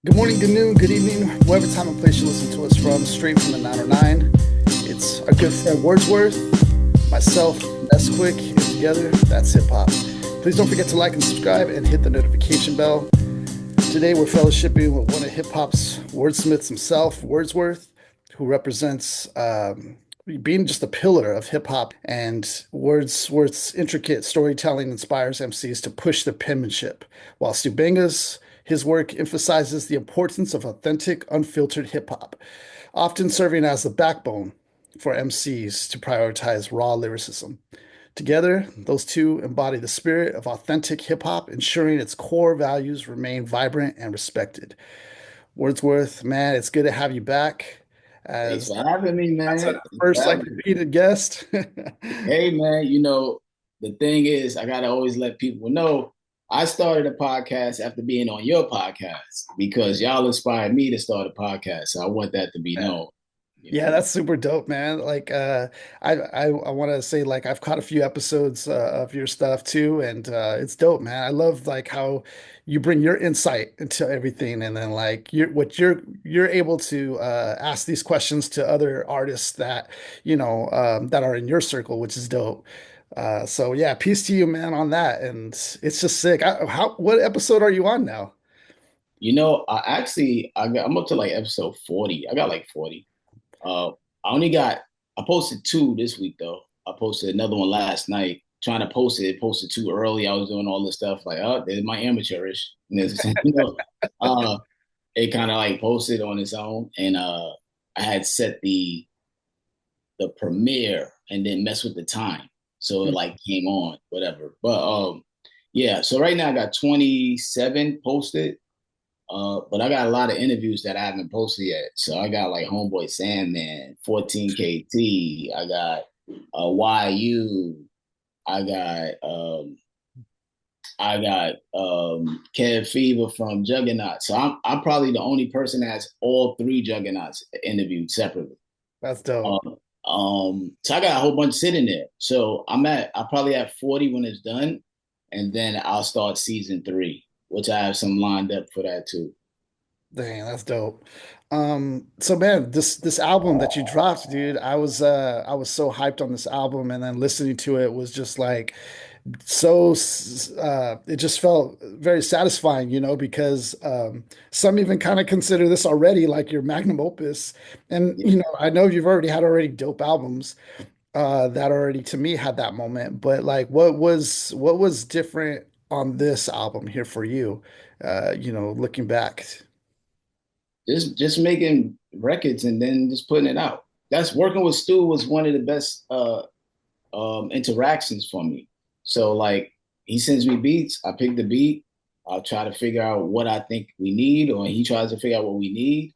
Good morning, good noon, good evening, whatever time and place you listen to us from, straight from the 909. It's our good friend Wordsworth, myself, Nesquick, and together, that's hip hop. Please don't forget to like and subscribe and hit the notification bell. Today, we're fellowshipping with one of hip hop's wordsmiths himself, Wordsworth, who represents being just a pillar of hip hop. And Wordsworth's intricate storytelling inspires MCs to push their penmanship, while Stu Bangas, his work emphasizes the importance of authentic, unfiltered hip hop, often serving as the backbone for MCs to prioritize raw lyricism. Together, those two embody the spirit of authentic hip hop, ensuring its core values remain vibrant and respected. Wordsworth, man, it's good to have you back Thanks as for having me, that's man. our Thanks for first like having me. repeated guest. Hey, man, the thing is, I gotta always let people know I started a podcast after being on your podcast because y'all inspired me to start a podcast. So I want that to be known, you Yeah, know. that's super dope, man. I want to say like I've caught a few episodes of your stuff too, and it's dope, man. I love like how you bring your insight into everything, and then like you're able to ask these questions to other artists that that are in your circle, which is dope. So yeah, peace to you, man, on that, and it's just sick. What episode are you on now? I'm up to like episode 40. I got like 40. Uh, I only got I posted two this week though. I posted another one last night. Trying to post it, posted too early. I was doing all this stuff like, oh, there's my amateurish. And there's, uh, it kind of like posted on its own, and I had set the premiere and then mess with the time, so it like came on whatever. But yeah. So right now I got 27 posted. But I got a lot of interviews that I haven't posted yet. So I got like Homeboy Sandman, 14KT. I got YU. I got Kev Fever from Juggernaut. So I'm probably the only person that has all three Juggernauts interviewed separately. That's dope. So I got a whole bunch sitting there. So I probably have 40 when it's done, and then I'll start season three, which I have some lined up for that too. Dang, that's dope. So man, this album that you dropped, dude, I was so hyped on this album, and then listening to it was just like it just felt very satisfying, because some even kind of consider this already like your magnum opus. And I know you've already dope albums that already to me had that moment, but like what was different on this album here for you? Looking back. Just making records and then just putting it out. That's working with Stu was one of the best interactions for me. So like he sends me beats, I pick the beat, I'll try to figure out what I think we need, or he tries to figure out what we need.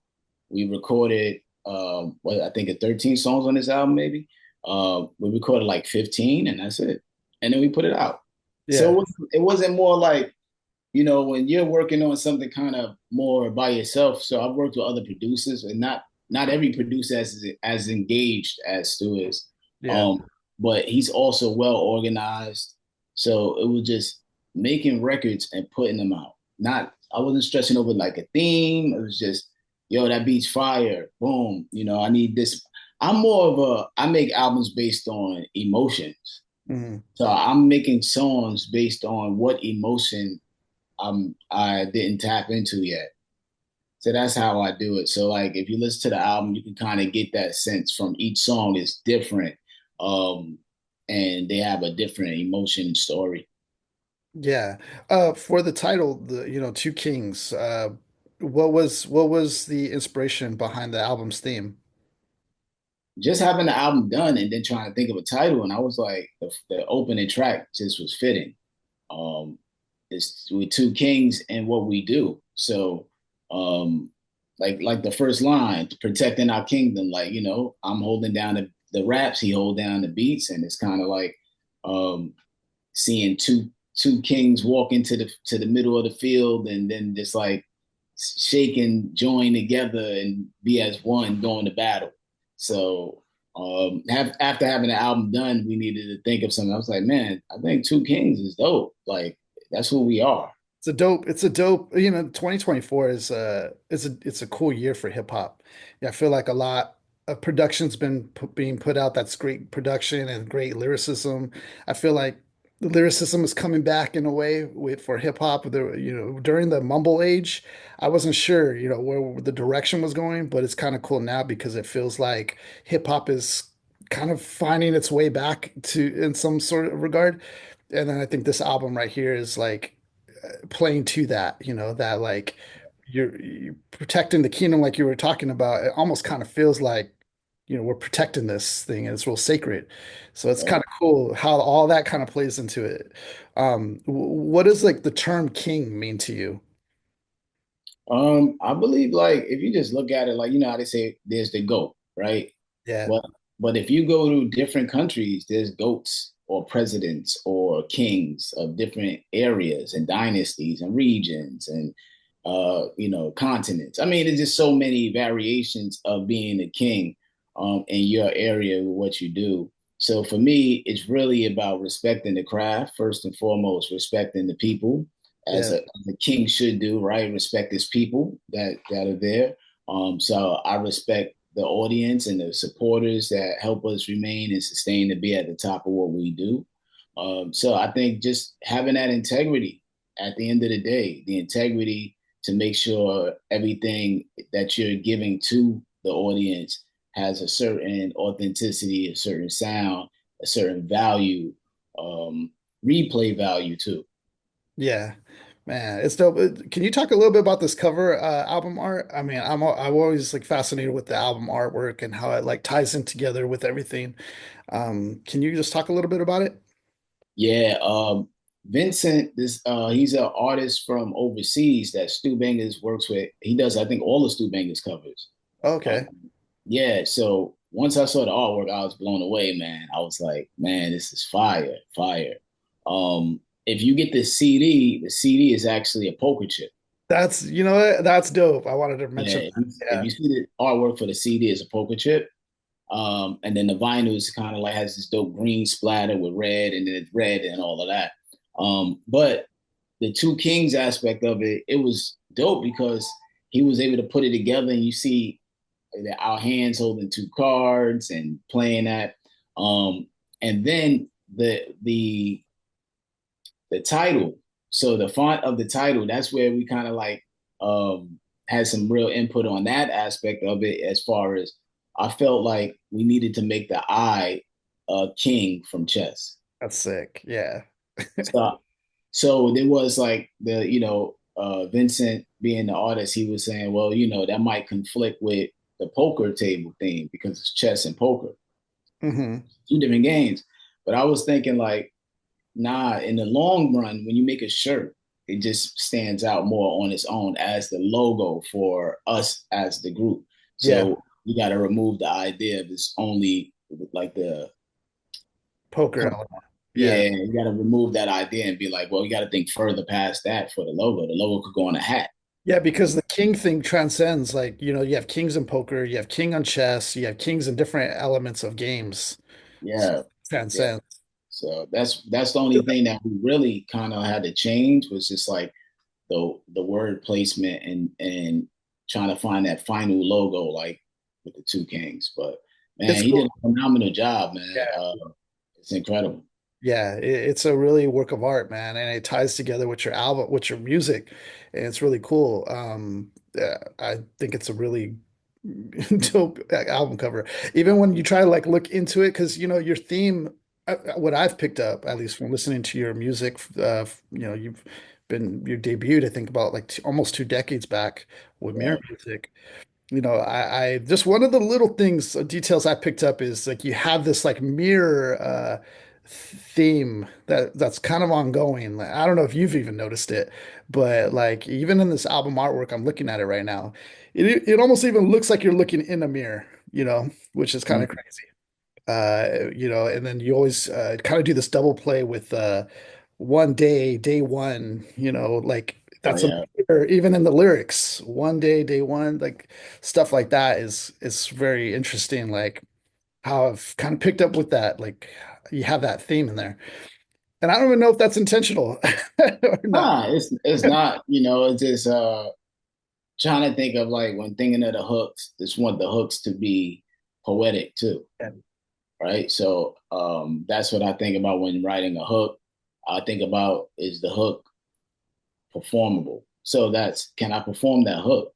We recorded what I think 13 songs on this album, maybe. We recorded like 15 and that's it. And then we put it out. So Yeah. it wasn't more like when you're working on something kind of more by yourself. So I've worked with other producers, and not every producer is as engaged as Stu is. Yeah. Um, but he's also well organized. So it was just making records and putting them out. Not I wasn't stressing over like a theme. It was just, yo, that beat's fire. Boom. I need this. I make albums based on emotions. Mhm. So I'm making songs based on what emotion I didn't tap into yet. So that's how I do it. So like if you listen to the album, you can kind of get that sense from each song is different. Um and they have a different emotion and story. Yeah. For the title, Two Kings, what was the inspiration behind the album's theme? Just having the album done and then trying to think of a title, and I was like the opening track just was fitting. Um it's with two kings and what we do. So um like the first line, protecting our kingdom, like, I'm holding down the raps, he hold down the beats, and it's kind of like um seeing two kings walk into the middle of the field and then just like shake and join together and be as one going to battle. So after having the album done, we needed to think of something. I was like, man, I think Two Kings is dope. Like that's who we are. It's a dope, 2024 is it's a cool year for hip hop. Yeah, I feel like a lot of production's being put out that's great production and great lyricism. I feel like the lyricism is coming back in a way with for hip hop. During the mumble age, I wasn't sure, where the direction was going, but it's kind of cool now because it feels like hip hop is kind of finding its way back to in some sort of regard. And then I think this album right here is like playing to that, that like you're protecting the kingdom like you were talking about. It almost kind of feels like, we're protecting this thing and it's real sacred. So it's kind of cool how all that kind of plays into it. What does like the term king mean to you? I believe like if you just look at it, like you know how they say there's the goat, right? Yeah, Well, but if you go to different countries, there's goats or presidents or kings of different areas and dynasties and regions and continents. I mean, there's just so many variations of being a king in your area with what you do. So for me, it's really about respecting the craft first and foremost, respecting the people yeah, as a king should do, right? Respect his people that are there. So I respect the audience and the supporters that help us remain and sustain to be at the top of what we do. So I think just having that integrity at the end of the day, the integrity to make sure everything that you're giving to the audience has a certain authenticity, a certain sound, a certain value, um, replay value too. yeah. Man, it's dope. Can you talk a little bit about this cover album art? I mean, I'm always like fascinated with the album artwork and how it like ties in together with everything. Can you just talk a little bit about it? Yeah, Vincent, this he's an artist from overseas that Stu Bangas works with. He does, I think, all the Stu Bangas covers. Okay. Um, yeah, so once I saw the artwork, I was blown away, man. I was like, man, this is fire, fire. If you get the CD is actually a poker chip. That's dope. I wanted to mention Yeah, if that. you see the artwork for the CD is a poker chip, and then the vinyl is kind of like has this dope green splatter with red, and then it's red and all of that. But the two kings aspect of it, it was dope because he was able to put it together, and you see that our hands holding two cards and playing that. Um, and then the title, so the font of the title, that's where we kind of like had some real input on that aspect of it. As far as I felt like we needed to make the I a king from chess. That's sick. Yeah. So so there was like Vincent being the artist, he was saying, well, that might conflict with the poker table theme because it's chess and poker, Hmm. two different games. But I was thinking like, nah, in the long run, when you make a shirt, it just stands out more on its own as the logo for us as the group. Yeah. So you got to remove the idea of it's only like the Poker element. Yeah. yeah, you got to remove that idea and be like, well, you got to think further past that for the logo. The logo could go on a hat. Yeah, because the king thing transcends like, you have kings in poker, you have king on chess, you have kings in different elements of games. So Yeah, yeah. transcends. So that's the only thing that we really kind of had to change was just like the word placement and trying to find that final logo like with the two kings. But man, It's he did cool. a phenomenal job, man. Yeah. It's incredible. Yeah, it's a really work of art, man, and it ties together with your album, with your music, and it's really cool. Yeah, I think it's a really dope album cover. Even when you try to like look into it, because your theme, what I've picked up, at least from listening to your music, you've been you debuted, I think about like almost 2 decades back with mirror Right. music. I just one of the little things, details I picked up is like you have this like mirror theme that's kind of ongoing. Like, I don't know if you've even noticed it, but like even in this album artwork, I'm looking at it right now. It almost even looks like you're looking in a mirror, which is kind of Mhm. crazy. And then you always kind of do this double play with one day, day one, like Oh that's a yeah. even in the lyrics, one day, day one, like stuff like that is very interesting. Like how I've kind of picked up with that, like you have that theme in there. And I don't even know if that's intentional or not. Nah, it's not, it's just trying to think of like when thinking of the hooks, just want the hooks to be poetic too, Yeah. right? So that's what I think about when writing a hook. I think about, is the hook performable? So that's, can I perform that hook?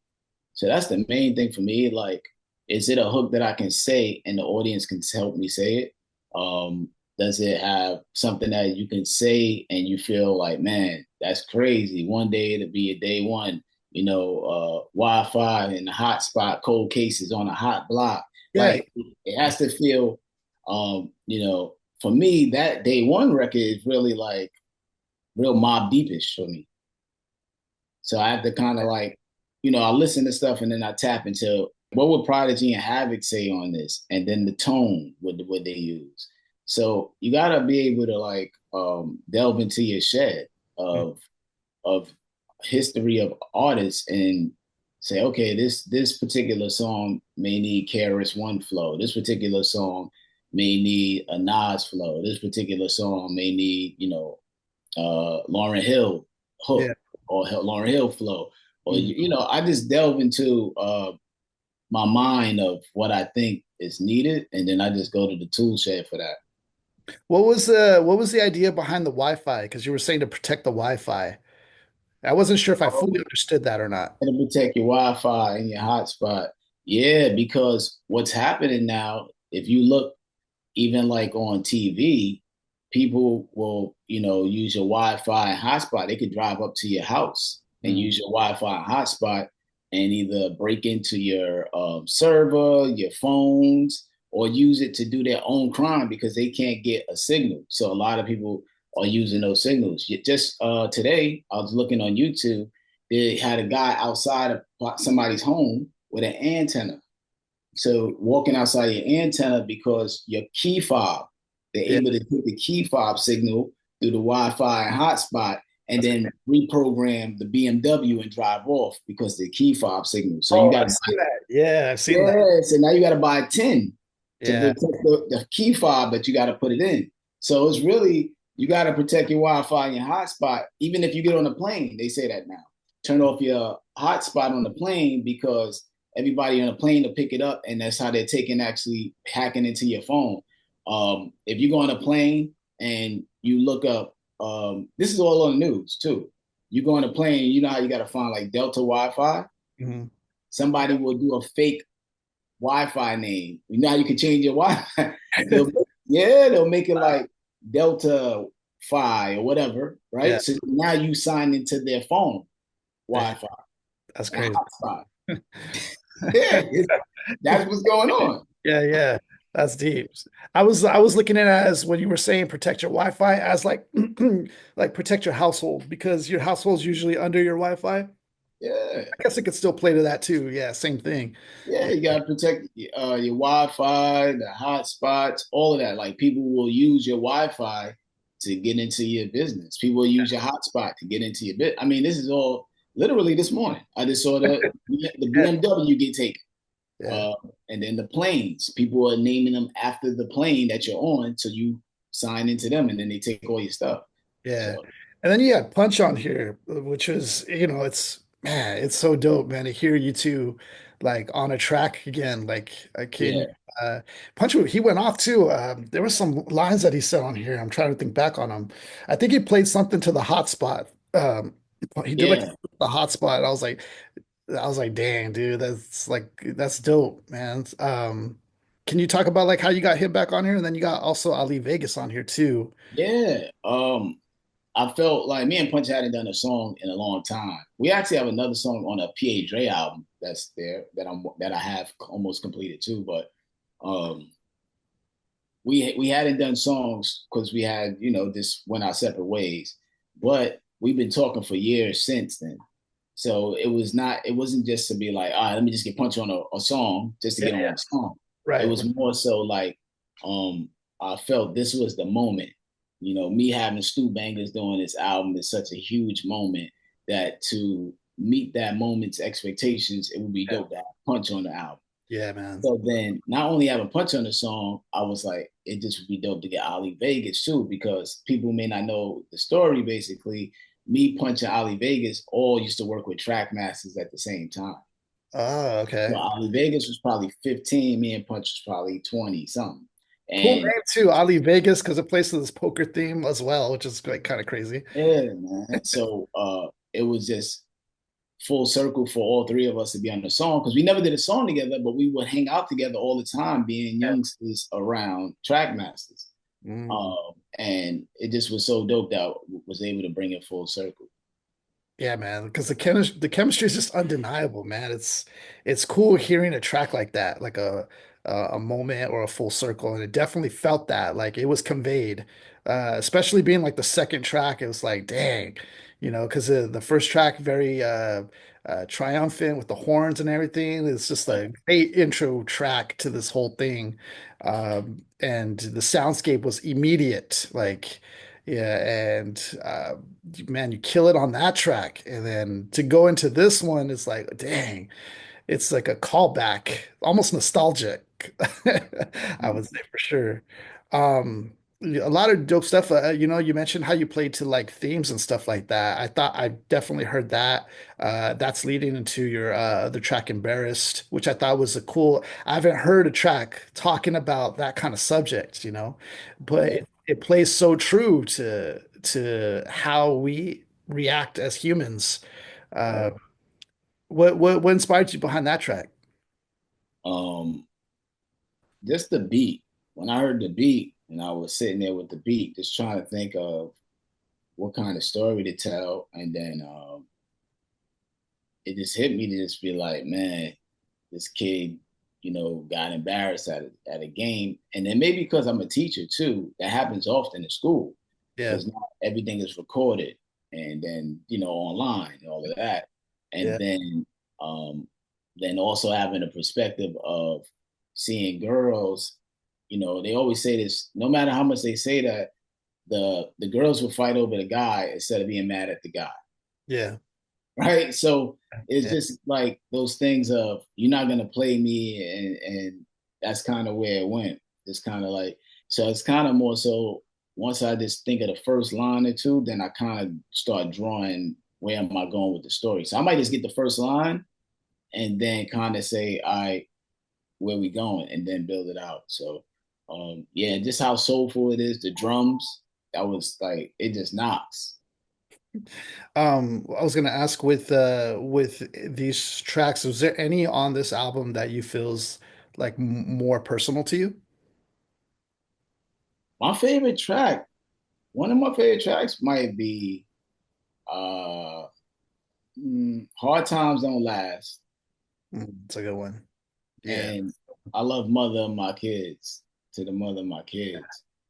So that's the main thing for me. Like, is it a hook that I can say and the audience can help me say it? Um, does it have something that you can say and you feel like, man, that's crazy? One day it'll be a day one, Wi-Fi in the hot spot, cold cases on a hot block. Yeah. Like, it has to feel, for me, that day one record is really like real Mob Deepish for me. So I have to kind of like, I listen to stuff and then I tap into what would Prodigy and Havoc say on this, and then the tone would they use. So you gotta be able to like delve into your shed of history of artists and say, okay, this particular song may need KRS One flow. This particular song may need a Nas flow. This particular song may need, Lauryn Hill Yeah. hook or Lauryn Hill flow, or Mm. I just delve into my mind of what I think is needed, and then I just go to the tool shed for that. What was the idea behind the Wi-Fi? Because you were saying to protect the Wi-Fi. I wasn't sure if I fully understood that or not. And to protect your Wi-Fi and your hotspot, yeah, because what's happening now, if you look even like on TV, people will, use your Wi-Fi and hotspot. They could drive up to your house and Mm. use your Wi-Fi and hotspot and either break into your server, your phones, or use it to do their own crime because they can't get a signal. So a lot of people are using those signals. Just today, I was looking on YouTube. They had a guy outside of somebody's home with an antenna, so walking outside your antenna because your key fob, they're Yeah. able to take the key fob signal through the Wi-Fi and hotspot and That's then reprogram the BMW and drive off because the key fob signal. So you Oh, got I've to seen that. Yeah, I've seen that. yeah, so now you got to buy 10 to Yeah. protect the key fob that you got to put it in. So it's really, you got to protect your Wi-Fi and your hotspot. Even if you get on a plane, they say that now. Turn off your hotspot on the plane because everybody on the plane to pick it up, and that's how they're taking actually hacking into your phone. If you go on a plane and you look up, this is all on the news too. You go on a plane, you know how you got to find like Delta Wi-Fi. Mhm. Somebody will do a fake Wi-Fi name. You know how you can change your Wi-Fi? They'll make it like Delta Phi or whatever, Yeah. right? So now you sign into their phone Damn, Wi-Fi that's and crazy. hotspot. Yeah, that's what's going on. Yeah, yeah. That's deep. I was looking at it as when you were saying protect your Wi-Fi as like like protect your household because your household's usually under your Wi-Fi. Yeah, I guess it could still play to that too. Yeah, same thing. yeah. Yeah. You gotta protect your Wi-Fi, the hotspots, all of that. Like people will use your Wi-Fi to get into your business. People will use your hotspot to get into your bit. I mean, this is all literally this morning. I just saw the Yeah. BMW get taken. Yeah. Uh, and then the planes, people are naming them after the plane that you're on, so you sign into them, and then they take all your stuff. Yeah. So And then you had Punch on here, which is, it's man, it's so dope, man, to hear you two like on a track again. Like I can yeah, Punch, he went off too. There were some lines that he said on here. I'm trying to think back on them. I think he played something to the hotspot. He did like yeah, the hotspot. I was like, dang, dude, that's dope, man. Can you talk about like how you got him back on here? And then you got also Ali Vegas on here too. yeah. I felt like me and Punch hadn't done a song in a long time. We actually have another song on a PA Dre album that's there that I have almost completed too, but um, we hadn't done songs because we had just went our separate ways. But we've been talking for years since then. So it wasn't just to be like, all right, let me just get Punch on a song just to Yeah, get on yeah. a song. It Right. was more so like um I felt this was the moment. Me having Stu Bangas doing this album is such a huge moment that to meet that moment's expectations, it would be dope to have Punch on the album. Yeah, man. So then, not only having Punch on the song, I was like, it just would be dope to get Ali Vegas too, because people may not know the story. Basically, me, Punch, and Ali Vegas all used to work with track masters at the same time. Oh, So okay. Ali Vegas was probably 15, me and Punch was probably 20 something. Cool And name too, Ali Vegas, because it plays to this poker theme as well, which is like kind of crazy. yeah, man. So it was just full circle for all three of us to be on the song because we never did a song together, but we would hang out together all the time, being Yeah. youngsters around track masters. Mm. And it just was so dope that I was able to bring it full circle. Yeah, man, because the chemistry is just undeniable, man. It's cool hearing a track like that, like a moment or a full circle, and it definitely felt that, like it was conveyed. Especially being like the second track, it was like, dang, because the first track very triumphant with the horns and everything. It's just Right. a great intro track to this whole thing, and the soundscape was immediate, like. Yeah, and man, you kill it on that track. And then to go into this one is like, dang, it's like a callback, almost nostalgic, I would say for sure. A lot of dope stuff. You mentioned how you played to like themes and stuff like that. I thought I definitely heard that. That's leading into your other track, Embarrassed, which I thought was a cool. I haven't heard a track talking about that kind of subject, but Yeah. it plays so true to how we react as humans. Uh, Right. what inspired you behind that track? Um, just the beat. When I heard the beat and I was sitting there with the beat, just trying to think of what kind of story to tell, and then it just hit me to just be like, man, this kid, got embarrassed at a game. And then maybe because I'm a teacher too, that happens often in school Yeah, because not everything is recorded and then, online and all of that. And yeah, um, then also having a perspective of seeing girls, they always say this, no matter how much they say that, the girls will fight over the guy instead of being mad at the guy. yeah, Right? So it's yeah. just like those things of you're not gonna play me, and that's kind of where it went. It's kind of like so. It's kind of more so once I just think of the first line or two, then I kind of start drawing where am I going with the story. So I might just get the first line and then kind of say, all right, where we going, and then build it out. So yeah, just how soulful it is. The drums, that was like it just knocks. I was gonna ask with these tracks, was there any on this album that you feels like more personal to you? My favorite track One of my favorite tracks might be uh, Hard Times Don't Last. It's a good one. Yeah, And I love Mother of My Kids, to the mother of my kids.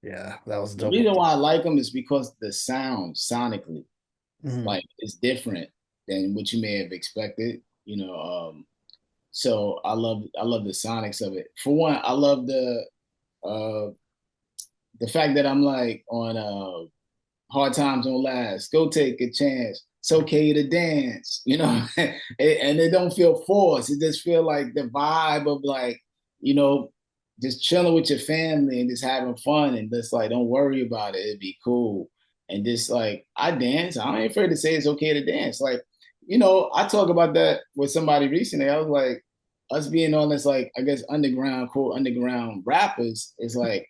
yeah, that was a The dope one. reason why I like them is because the sound sonically, Mhm. like, is different than what you may have expected. So I love the sonics of it. For one, I love uh the fact that I'm like on hard times don't last. Go take a chance. It's okay to dance, and it don't feel forced. It just feel like the vibe of like, you know, just chilling with your family and just having fun and just like don't worry about it. It'd be cool. And just like I dance, I ain't afraid to say it's okay to dance. Like, I talk about that with somebody recently. I was like, us being on this like I guess underground, quote underground rappers is like,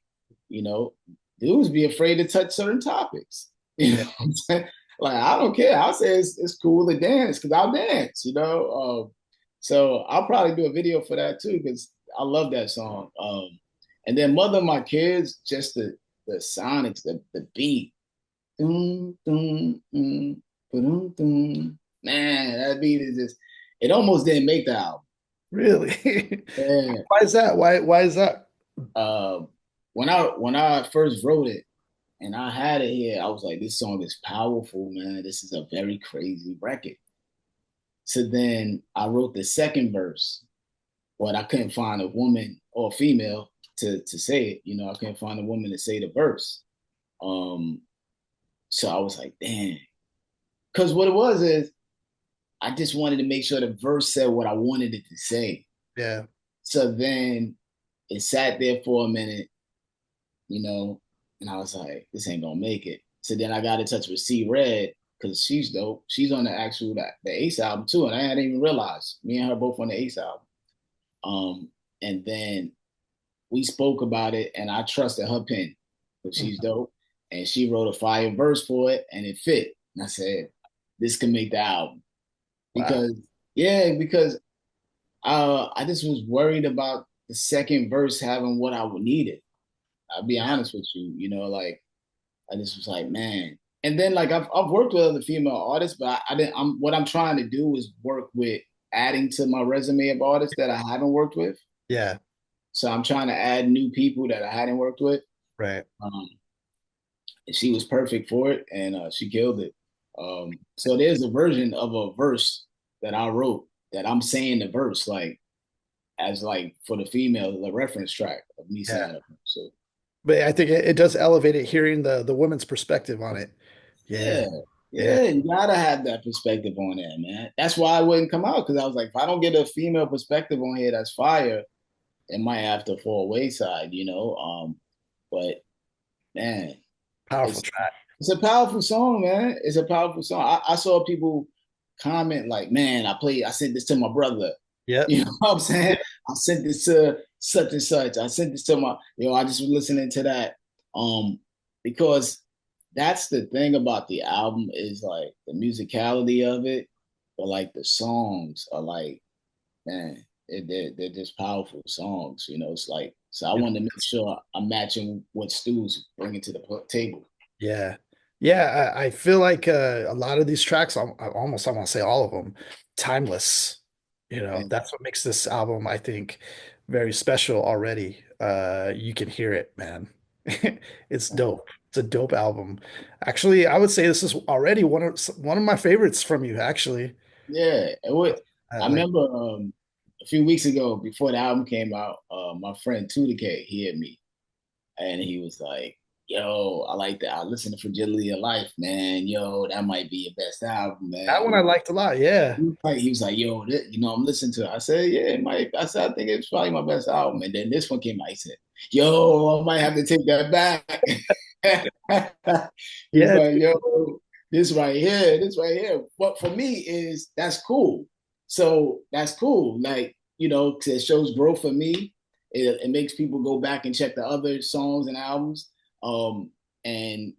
you know, dudes be afraid to touch certain topics. You know Yeah. what I'm saying? Like, I don't care. I'll say it's cool to dance because I'll dance. So I'll probably do a video for that too because I love that song. And then Mother of My Kids, just the sonics, the beat. Dun, dun, dun, dun, dun. Man, that beat is just, it almost didn't make the album. Really? Yeah. Why is that? Why is that? Uh, when I first wrote it, and I had it here. I was like, this song is powerful, man. This is a very crazy record. So then I wrote the second verse, but I couldn't find a woman or a female to say it. I couldn't find a woman to say the verse. Um, so I was like, damn. Because what it was is I just wanted to make sure the verse said what I wanted it to say. Yeah. So then it sat there for a minute, you know, and I was like, this ain't gonna make it. So then I got in touch with C Red because she's dope. She's on the actual the Ace album too, and I hadn't even realized. Me and her both on the Ace album. Um, and then we spoke about it, and I trusted her pen because she's Mhm. dope, and she wrote a fire verse for it, and it fit. And I said, this can make the album Wow. because yeah, because I just was worried about the second verse having what I would need it. I'll be Yeah. honest with you, like I just was like, man. And then like I've worked with other female artists, but I didn't. What I'm trying to do is work with adding to my resume of artists that I haven't worked with. Yeah. So I'm trying to add new people that I hadn't worked with. Right. Um, and she was perfect for it, and she killed it. So there's a version of a verse that I wrote that I'm saying the verse like as like for the female, the reference track of me Yeah. saying it. So But I think it does elevate it hearing the women's perspective on it. Yeah. yeah, Yeah. yeah, you gotta have that perspective on that, man. That's why I wouldn't come out because I was like, if I don't get a female perspective on here, that's fire. It might have to fall wayside. But man, Powerful it's track. it's a powerful song, man. It's a powerful song. I saw people comment like, man, I sent this to my brother. Yep. You know what I'm saying? I sent this to such and such. I sent this to I just was listening to that. Because that's the thing about the album is like the musicality of it, but like the songs are like, man, they're just powerful songs. It's like, so I Yep. wanted to make sure I'm matching what Stu's bringing to the table. Yeah. Yeah. I feel like a lot of these tracks, I want to say all of them, timeless. And That's what makes this album, I think, very special already. You can hear it, man. It's dope. It's a dope album. Actually, I would say this is already one of my favorites from you, actually. yeah, I I like, remember a few weeks ago before the album came out, my friend 2 he hit me and he was like, "Yo, I like that. I listened to Fragility of Life, man. Yo, that might be your best album, that one man." I liked a lot. Yeah. He was like, "Yo, I'm listening to it." I said, "Yeah, it might." I said, "I think it's probably my best album." And then this one came out. He said, "Yo, I might have to take that back." He's Yeah. like, "Yo, this right here." But for me, is that's cool. So that's cool. Like, 'cause it shows growth for me. It makes people go back and check the other songs and albums. And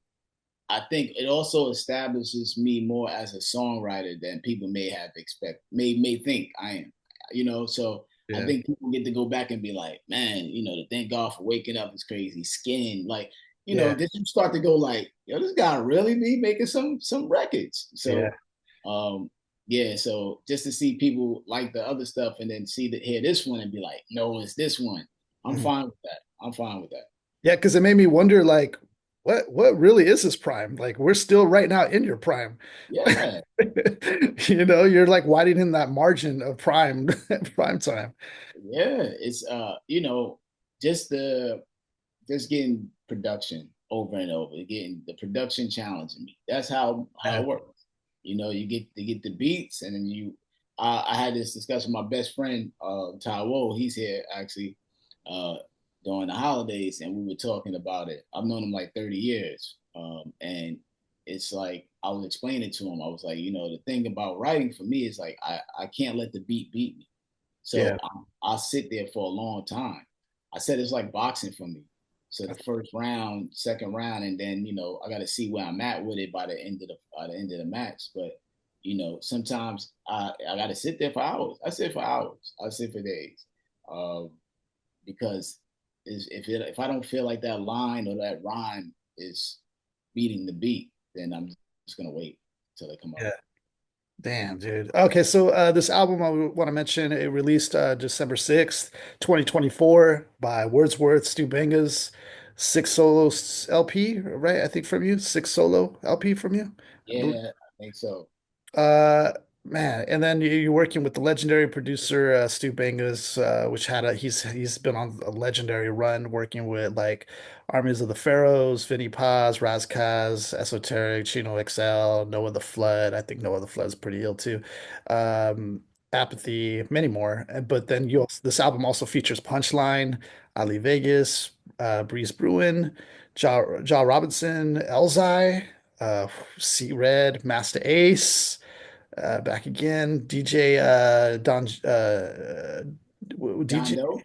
I think it also establishes me more as a songwriter than people may think I am. So I Yeah. think people get to go back and be like, man, to thank God for waking up is crazy. Skin, like, Yeah. then you start to go like, yo, this guy really be making some records. Yeah. So yeah, so just to see people like the other stuff and then hear this one and be like, no, it's this one. I'm Mhm. fine with that. I'm fine with that. Yeah, because it made me wonder, like, what really is this prime? Like, we're still right now in your prime. Yeah. You're like widening that margin of prime time. Yeah, it's just the just getting production over and over, getting the production challenging me. That's how Yeah. it works. You get the beats, and then I had this discussion with my best friend, Taiwo. He's here actually uh, during the holidays, and we were talking about it. I've known him like 30 years, and it's like I was explaining to him. I was like, the thing about writing for me is like I can't let the beat me. Yeah. So I'll sit there for a long time. I said it's like boxing for me. So the first round, second round, and then I got to see where I'm at with it by the end of the match. But sometimes I got to sit there for hours. I sit for hours. I sit for days, um, because if I don't feel like that line or that rhyme is beating the beat, then I'm just gonna wait till they come up. Yeah. Damn, dude. Okay, so this album I want to mention, it released December 6th, 2024 by Wordsworth, Stu Bangas, six solo LP, right? I think from you, six solo LP from you, I believe. Yeah, I think so. Uh, Man, and then you're working with the legendary producer Stu Bangas, which he's been on a legendary run working with like Armies of the Pharaohs, Vinnie Paz, Razkaz, Esoteric, Chino XL, Noah the Flood. I think Noah the Flood is pretty ill too. Um, Apathy, many more. But then this album also features Punchline, Ali Vegas, Breeze Bruin, Ja Robinson, Elzai, uh, C Red, Master Ace, back again, DJ John DJ Doe.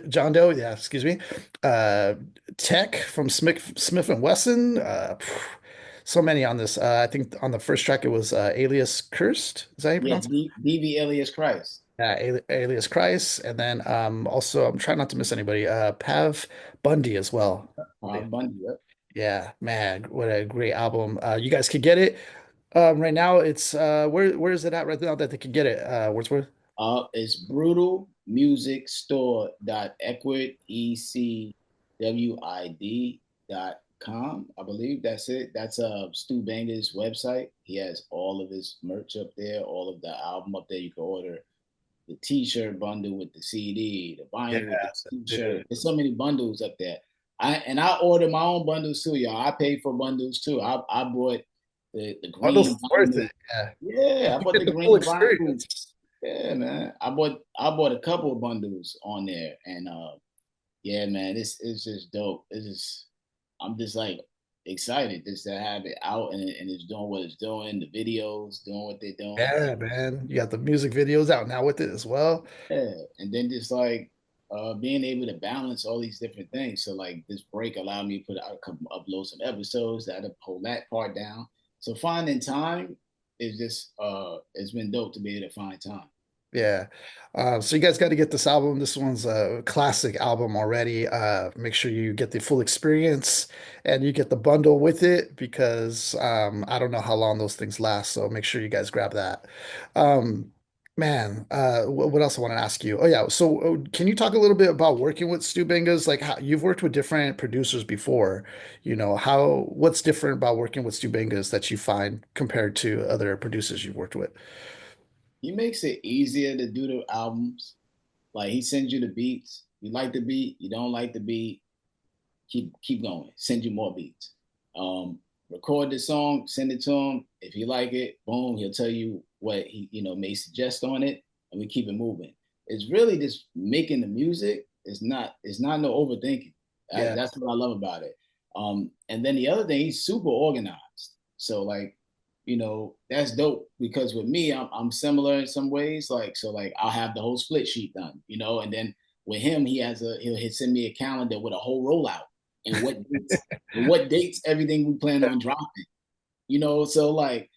John Doe, yeah, excuse me. Uh, Tech from Smith and Wesson. So many on this. I think on the first track it was Alias Cursed. Is that how you Yes, pronounce it? DV Alias Christ. Alias Christ, and then also I'm trying not to miss anybody. Pav Bundy as well. Bundy. Yep. Yeah, man, what a great album. You guys could get it. Right now it's where is it at right now that they can get it? Wordsworth? It's brutal music store dot ecwid.com. I believe that's it. That's Stu Bangas' website. He has all of his merch up there, all of the album up there. You can order the T-shirt bundle with the CD, the Yeah, vinyl with the T-shirt. dude. There's so many bundles up there. I order my own bundles too, y'all. I pay for bundles too. I bought the Bundles green is worth vinyl. it. Yeah. Yeah, I You bought get the the full green vinyl. experience. Yeah, man. I bought a couple of bundles on there, and yeah, man, it's just dope. It's just I'm just like excited just to have it out and it's doing what it's doing. The videos doing what they're doing. Yeah, man. You got the music videos out now with it as well. Yeah, and then just like being able to balance all these different things. So like this break allowed me to upload some episodes that hold that part down. So finding time is just it's been dope to be able to find time. Yeah. So you guys got to get this album. This one's a classic album already. Make sure you get the full experience and you get the bundle with it because I don't know how long those things last. So make sure you guys grab that. Um, man, what else I want to ask you? Oh yeah. So can you talk a little bit about working with Stu Bangas? Like how you've worked with different producers before. What's different about working with Stu Bangas that you find compared to other producers you've worked with? He makes it easier to do the albums. Like he sends you the beats. You like the beat, you don't like the beat, keep going. Send you more beats. Record the song, send it to him. If you like it, boom, he'll tell you what he may suggest on it, and we keep it moving. It's really just making the music. It's not no overthinking. Yeah. That's what I love about it. And then the other thing, he's super organized. So like, that's dope because with me, I'm similar in some ways. Like so, like I'll have the whole split sheet done, and then with him, he'll send me a calendar with a whole rollout and what dates everything we plan on dropping. So like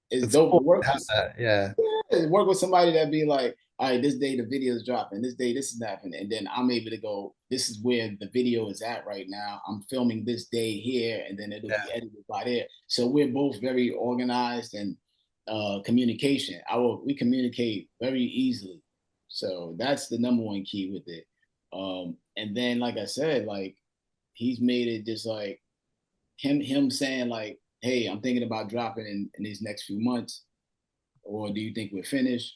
it's It's dope to cool work to have with. that. Yeah. Yeah, work with somebody that be like, all right, this day the video is dropping, this day this is happening, and then I'm able to go. This is where the video is at right now. I'm filming this day here, and then it'll Yeah. be edited by there. So we're both very organized and communication. We communicate very easily. So that's the number one key with it. And then, like I said, like he's made it just like him saying like, "Hey, I'm thinking about dropping in these next few months, or do you think we're finished?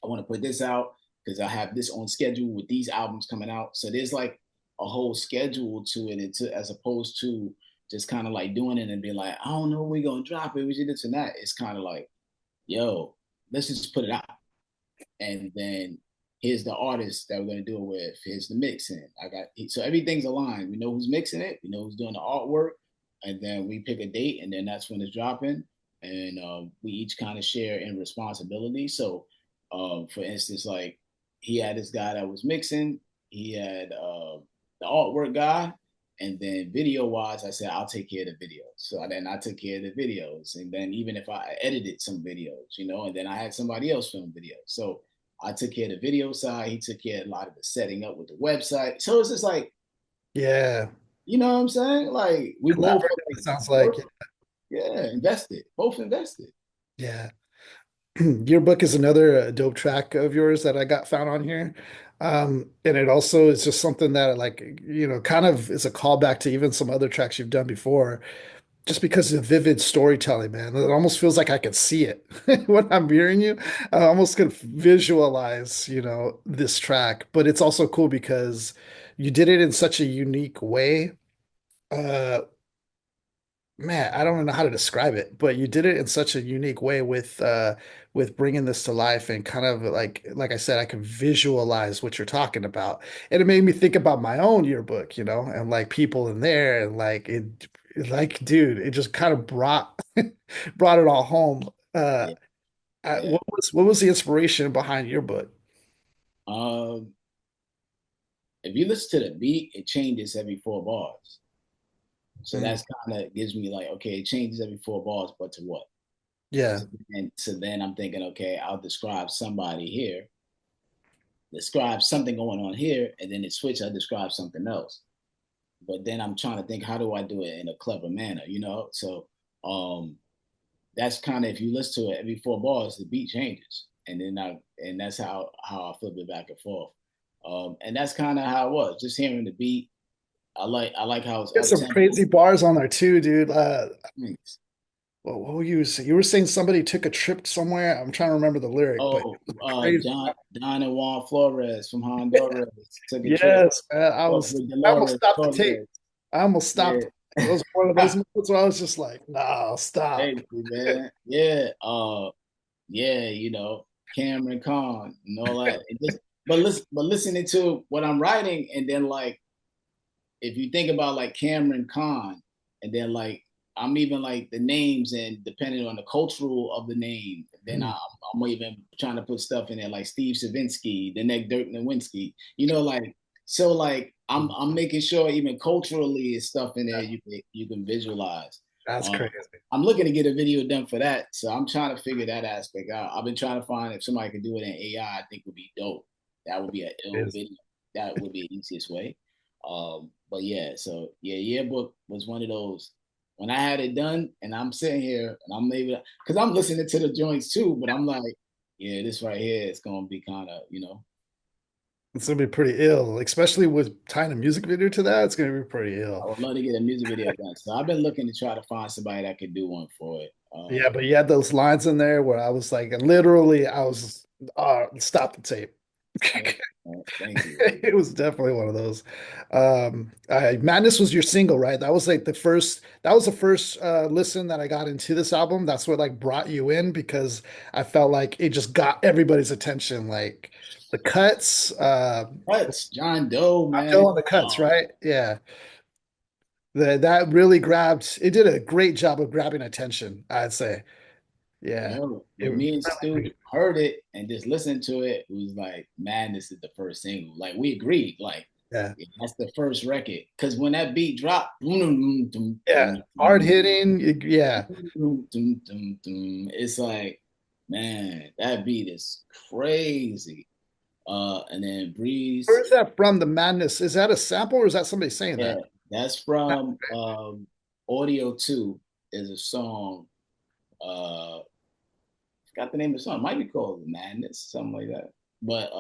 I want to put this out because I have this on schedule with these albums coming out." So there's like a whole schedule to it, as opposed to just kind of like doing it and being like, "I don't know, we're gonna drop it. We should this and that." It's kind of like, "Yo, let's just put it out." And then here's the artist that we're gonna do it with. Here's the mixing. So everything's aligned. We know who's mixing it. We know who's doing the artwork, and then we pick a date, and then that's when it's dropping. And we each kind of share in responsibility. So, for instance, like he had this guy that was mixing. He had the artwork guy, and then video wise, I said I'll take care of the videos. So then I took care of the videos, and then even if I edited some videos, and then I had somebody else film videos. So I took care of the video side. He took care of a lot of the setting up with the website. So it's just like, Yeah. you know what I'm saying? Like we both Collaborative, like it sounds like. work, yeah, invested, both invested. Yeah. Yearbook is another dope track of yours that I got found on here. And it also is just something that like, kind of is a callback to even some other tracks you've done before, just because of vivid storytelling, man. It almost feels like I can see it when I'm hearing you. I almost can visualize, this track, but it's also cool because you did it in such a unique way. Uh, man, I don't know how to describe it, but you did it in such a unique way with bringing this to life and kind of like I said, I can visualize what you're talking about. And it made me think about my own yearbook, and like people in there and like dude, it just kind of brought it all home. Yeah, yeah. What was the inspiration behind your book? Um, if you listen to the beat, it changes every 4 bars. So Mm, that's kind of gives me like, okay, it changes every 4 bars, but to what? yeah, So then I'm thinking, okay, I'll describe somebody here, describe something going on here, and then it switch, I describe something else. But then I'm trying to think, how do I do it in a clever manner, you know? So um that's kind of, if you listen to it every 4 bars, the beat changes. And that's how I flip it back and forth. And that's kind of how it was. Just hearing the beat. I like how it's there's up some tempo. crazy bars on there too, dude. What were you saying? You were saying somebody took a trip somewhere. I'm trying to remember the lyric, but it Oh, was crazy. Don and Juan Flores from Honduras took a trip Yes, man. with I almost Dolores stopped the tape. Torres. I almost Yeah. stopped. It was one of those moments where I was just like, no, stop. Thank you, man. Yeah. Yeah, Cameron Khan and all that. But listening to what I'm writing, and then like, if you think about like Cameron Khan, and then like I'm even like the names, and depending on the cultural of the name, then Mm, I'm even trying to put stuff in there like Steve Savinsky, the next Dirk Nowinski, like, so like I'm making sure even culturally is stuff in there you can visualize. that's Um, crazy. I'm looking to get a video done for that, so I'm trying to figure that aspect out. I've been trying to find if somebody could do it in AI. I think would be dope. That would be an ill Is video. That would be the easiest way. But yeah, so yeah, Yearbook was one of those. When I had it done, and I'm sitting here, and I'm maybe because I'm listening to the joints too, but I'm like, yeah, this right here is gonna be kind of, it's gonna be pretty ill, especially with tying a music video to that. It's gonna be pretty I ill. would love to get a music video done. So I've been looking to try to find somebody that could do one for it. Yeah, but you had those lines in there where I was like, literally, I was stop the tape. Yeah, thank you. It was definitely one of those. Madness was your single, right? That was the first listen that I got into this album. That's what like brought you in because I felt like it just got everybody's attention. Like the cuts, Cuts, John Doe, Joe man. on the cuts, right? Yeah. That really grabbed, it did a great job of grabbing attention, I'd say. Yeah. Yo, It when me and really, Stu heard it and just listened to it, it was like, man, this is the first single. Like we agreed, like, yeah. yeah, that's the first record. Cause when that beat dropped, boom, boom, Yeah. boom, Hard boom, hitting. Yeah. boom, boom, boom, boom, it's like, man, that beat is crazy. And then Where Breeze, is that from? The Madness. Is that a sample or is that somebody saying yeah, that? that's from Audio 2 is a song. Forgot the name of the song. It might be called Madness, something like that. But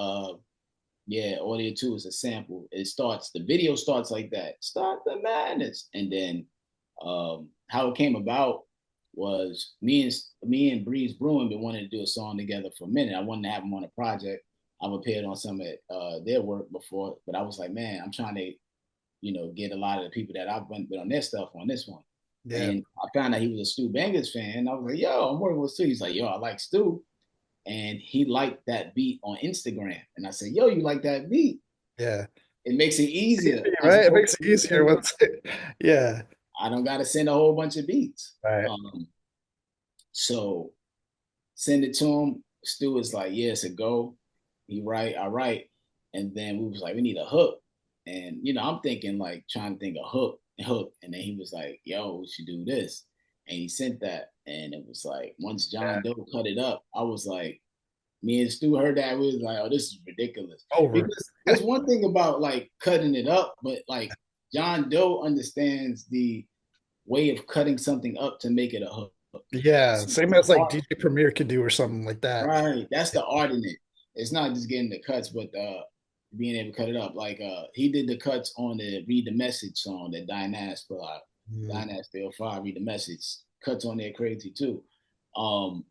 yeah, Audio 2 is a sample. The video starts like that. Start the madness. And then how it came about was me and Breeze Brewin been wanting to do a song together for a minute. I wanted to have them on a project. I've appeared on some of their work before, but I was like, man, I'm trying to, get a lot of the people that I've been on their stuff on this one. Yeah. And I found out he was a Stu Bangas fan. I was like, yo, I'm working with Stu. He's like, yo, I like Stu. And he liked that beat on Instagram. And I said, yo, you like that beat? Yeah. It makes it easier as Right? It opposed makes it to me easier sending, once yeah. I don't got to send a whole bunch of beats. Right. So send it to him. Stu is like, yeah, it's a go. He write, I write. And then we was like, we need a hook. And, I'm thinking like trying to think of hook. And then he was like, yo, we should do this. And he sent that. And it was like, once Yeah. John Doe cut it up, I was like, me and Stu heard that. We was like, oh, this is ridiculous. Over. Because there's one thing about like cutting it up, but like John Doe understands the way of cutting something up to make it a hook. Yeah. So Same the as like art, DJ Premier could do or something like that. right? That's the art in it. It's not just getting the cuts, but being able to cut it up. Like he did the cuts on the Read the Message song that Dynas put out. Mm. Dynas Bill 5, Read the Message. Cuts on there crazy too. Um,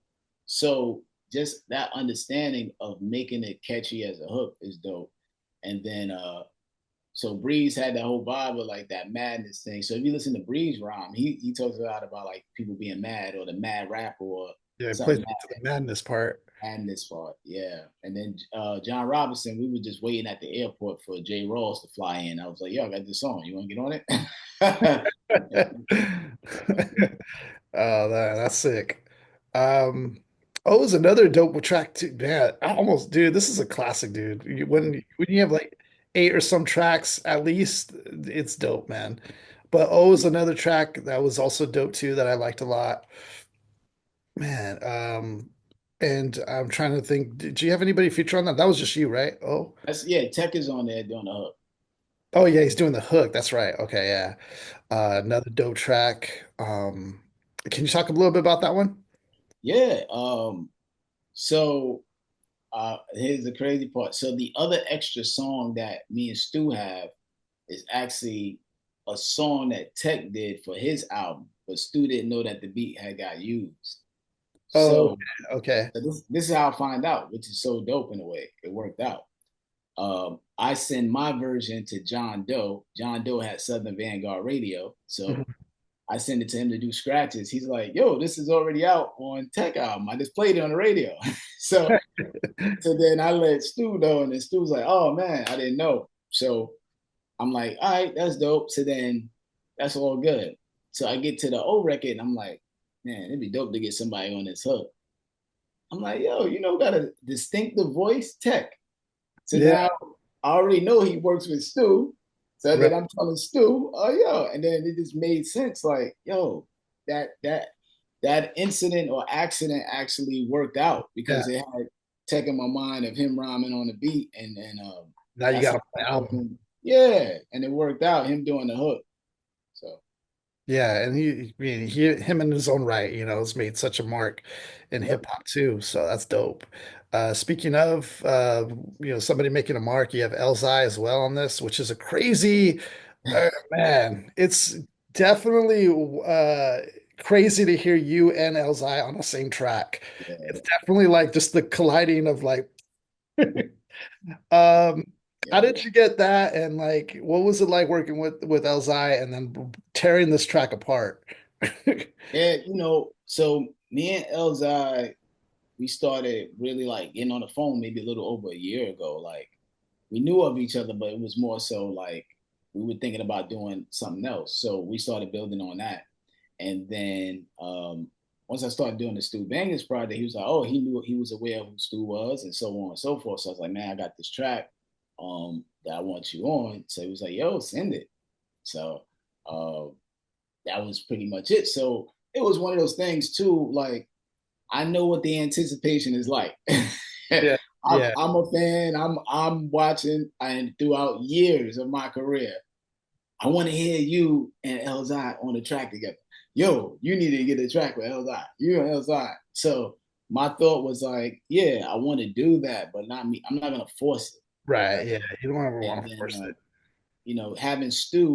so just that understanding of making it catchy as a hook is dope. And then so Breeze had that whole vibe of like that madness thing. So if you listen to Breeze rhyme, he talks a lot about like people being mad or the mad rapper or Yeah, it plays something into the madness part. madness part. Yeah. And then John Robinson, we were just waiting at the airport for Jay Ross to fly in. I was like, yo, I got this song. You want to get on it? Oh, that's sick. Um, oh, it was another dope track too. Man, I almost, dude, this is a classic, dude. When you have like eight or some tracks at least, it's dope, man. But oh, is another track that was also dope too that I liked a lot. Man, and I'm trying to think, did you have anybody feature on that? That was just you, right? Oh, That's yeah, Tech is on there doing the hook. oh yeah, he's doing the hook. That's right. Okay, yeah. Another dope track. Can you talk a little bit about that one? Yeah. So here's the crazy part. So the other extra song that me and Stu have is actually a song that Tech did for his album, but Stu didn't know that the beat had got used. Oh, So, okay. this is how I find out, which is so dope in a way. It worked out. I send my version to John Doe. John Doe had Southern Vanguard Radio, so Mhm. I send it to him to do scratches. He's like, "Yo, this is already out on Tech album. I just played it on the radio." so so then I let Stu know, and then Stu's like, "Oh man, I didn't know." So I'm like, "All right, that's dope." So then that's all good. So I get to the O record, and I'm like, "Man, it'd be dope to get somebody on this hook." I'm like, "Yo, got a distinctive voice, Tech." So Yeah, now I already know he works with Stu. So right. then I'm telling Stu, "Oh, yo," and then it just made sense. Like, yo, that that that incident or accident actually worked out Yeah. because it had taken my mind of him rhyming on the beat, and Now you that's got how him on the I ended up album. yeah, and it worked out. Him doing the hook. So Yeah, and I mean, him in his own right, has made such a mark in hip yep. hop too. So that's dope. Speaking of, somebody making a mark, you have Elzai as well on this, which is a crazy, man. It's definitely crazy to hear you and Elzai on the same track. It's Yeah, definitely like just the colliding of like. Um, how yeah, did you get that? And like, what was it like working with Elzai and then tearing this track apart? yeah. So me and Elzai, we started really like getting on the phone maybe a little over a year ago. Like we knew of each other, but it was more so like we were thinking about doing something else. So we started building on that. And then once I started doing the Stu Bangas project, he was like, oh, he was aware of who Stu was and so on and so forth. So I was like, man, I got this track that I want you on. So he was like, yo, send it. So uh, that was pretty much it. So it was one of those things too, like I know what the anticipation is like. Yeah, yeah, I'm a fan. I'm watching, and throughout years of my career, I want to hear you and Elzai on the track together. Yo, you need to get a track with Elzai. You and Elzai. So my thought was like, yeah, I want to do that, but not me. I'm not gonna force it, right. right? Yeah, you don't ever And want to then force it. having Stu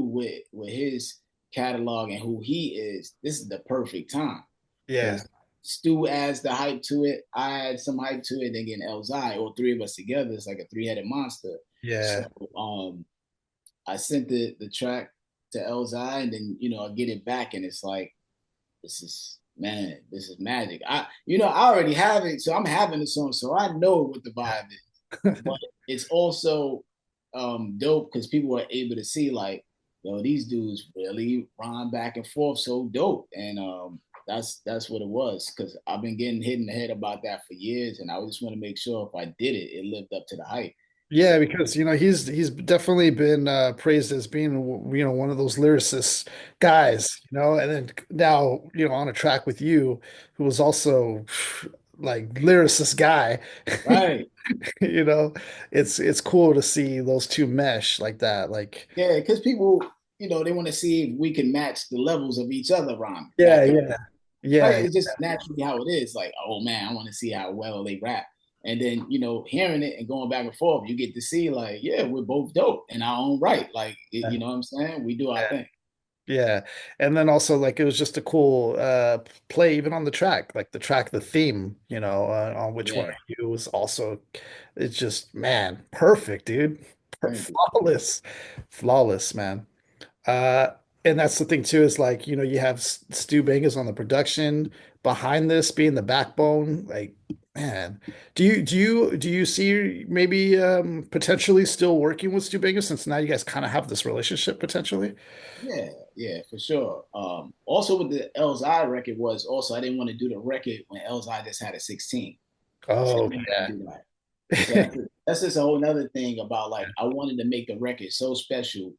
with his catalog and who he is, this is the perfect time Yeah, because Stu adds the hype to it. I add some hype to it. Then getting Elzai, all three of us together, it's like a three-headed monster. So yeah, I sent the track to Elzai, and then I get it back, and it's like this is magic. I already have it, so I'm having the song, so I know what the vibe is. But it's also dope because people are able to see like, these dudes really rhyme back and forth so dope, and that's what it was. Because I've been getting hit in the head about that for years, and I just want to make sure if I did it, it lived up to the hype. yeah. So Because he's definitely been praised as being one of those lyricist guys. And then now on a track with you, who was also like lyricist guy. right. You know, it's cool to see those two mesh like that. Like, Yeah, because people, they want to see if we can match the levels of each other rhyming yeah, back and yeah, right. yeah, It's just naturally how it is. Like, oh man, I want to see how well they rap. And then, hearing it and going back and forth, you get to see like, yeah, we're both dope in our own right. Like, yeah, you know what I'm saying? We do our thing. yeah. And then also like it was just a cool play even on the track, like the track, the theme, on which one Yeah. of you was also, it's just man, perfect, dude. Thank you. Flawless, flawless, man. Uh, and that's the thing too, is like, you have Stu Bangas on the production behind this being the backbone. Like, man, do you see maybe potentially still working with Stu Bangas since now you guys kind of have this relationship potentially? Yeah, yeah, for sure. Also with the Elzai record was also I didn't want to do the record when Elzai just had a 16. So I Oh didn't want yeah. to do that. So that's just a whole nother thing about like I wanted to make the record so special.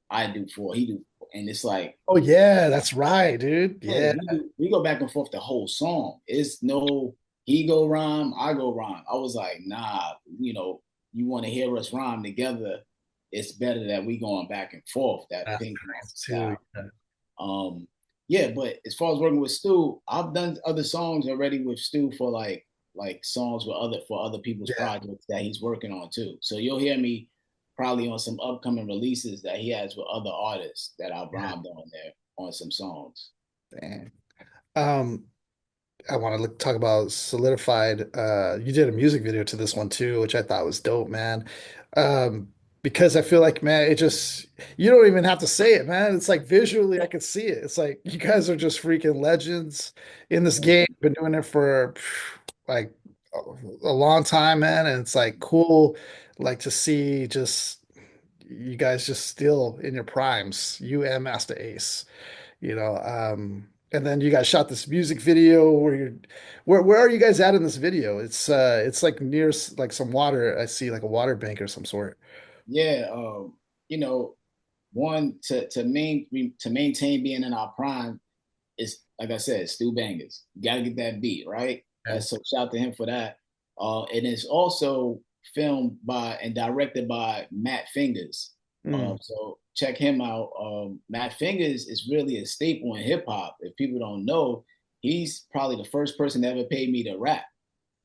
I do four, he do four. And it's like, Oh yeah, that's right, dude. yeah, Yeah. we go back and forth the whole song. It's no he go rhyme, I go rhyme. I was like, nah, you want to hear us rhyme together. It's better that we going back and forth, that That's ping pong nice too. style. Um, yeah, but as far as working with Stu, I've done other songs already with Stu for like songs with other people's Yeah. projects that he's working on too. So you'll hear me probably on some upcoming releases that he has with other artists that I've Yeah. rhymed on there on some songs. Dang. Um, I want to talk about Solidified. You did a music video to this one too, which I thought was dope, man. Um, because I feel like, man, you don't even have to say it, man. It's like visually, I could see it. It's like you guys are just freaking legends in this game. Been doing it for like a long time, man. And it's like cool, like to see just you guys just still in your primes, you and Master Ace. And then you guys shot this music video where are you guys at in this video? It's like near like some water. I see like a water bank or some sort. Yeah, you know, one to maintain being in our prime is like I said, Stu Bangas. You gotta get that beat, right? Yeah. That's so shout out to him for that. And it's also filmed by and directed by Matt Fingers. Mm, So check him out. Matt Fingers is really a staple in hip hop. If people don't know, he's probably the first person to ever pay me to rap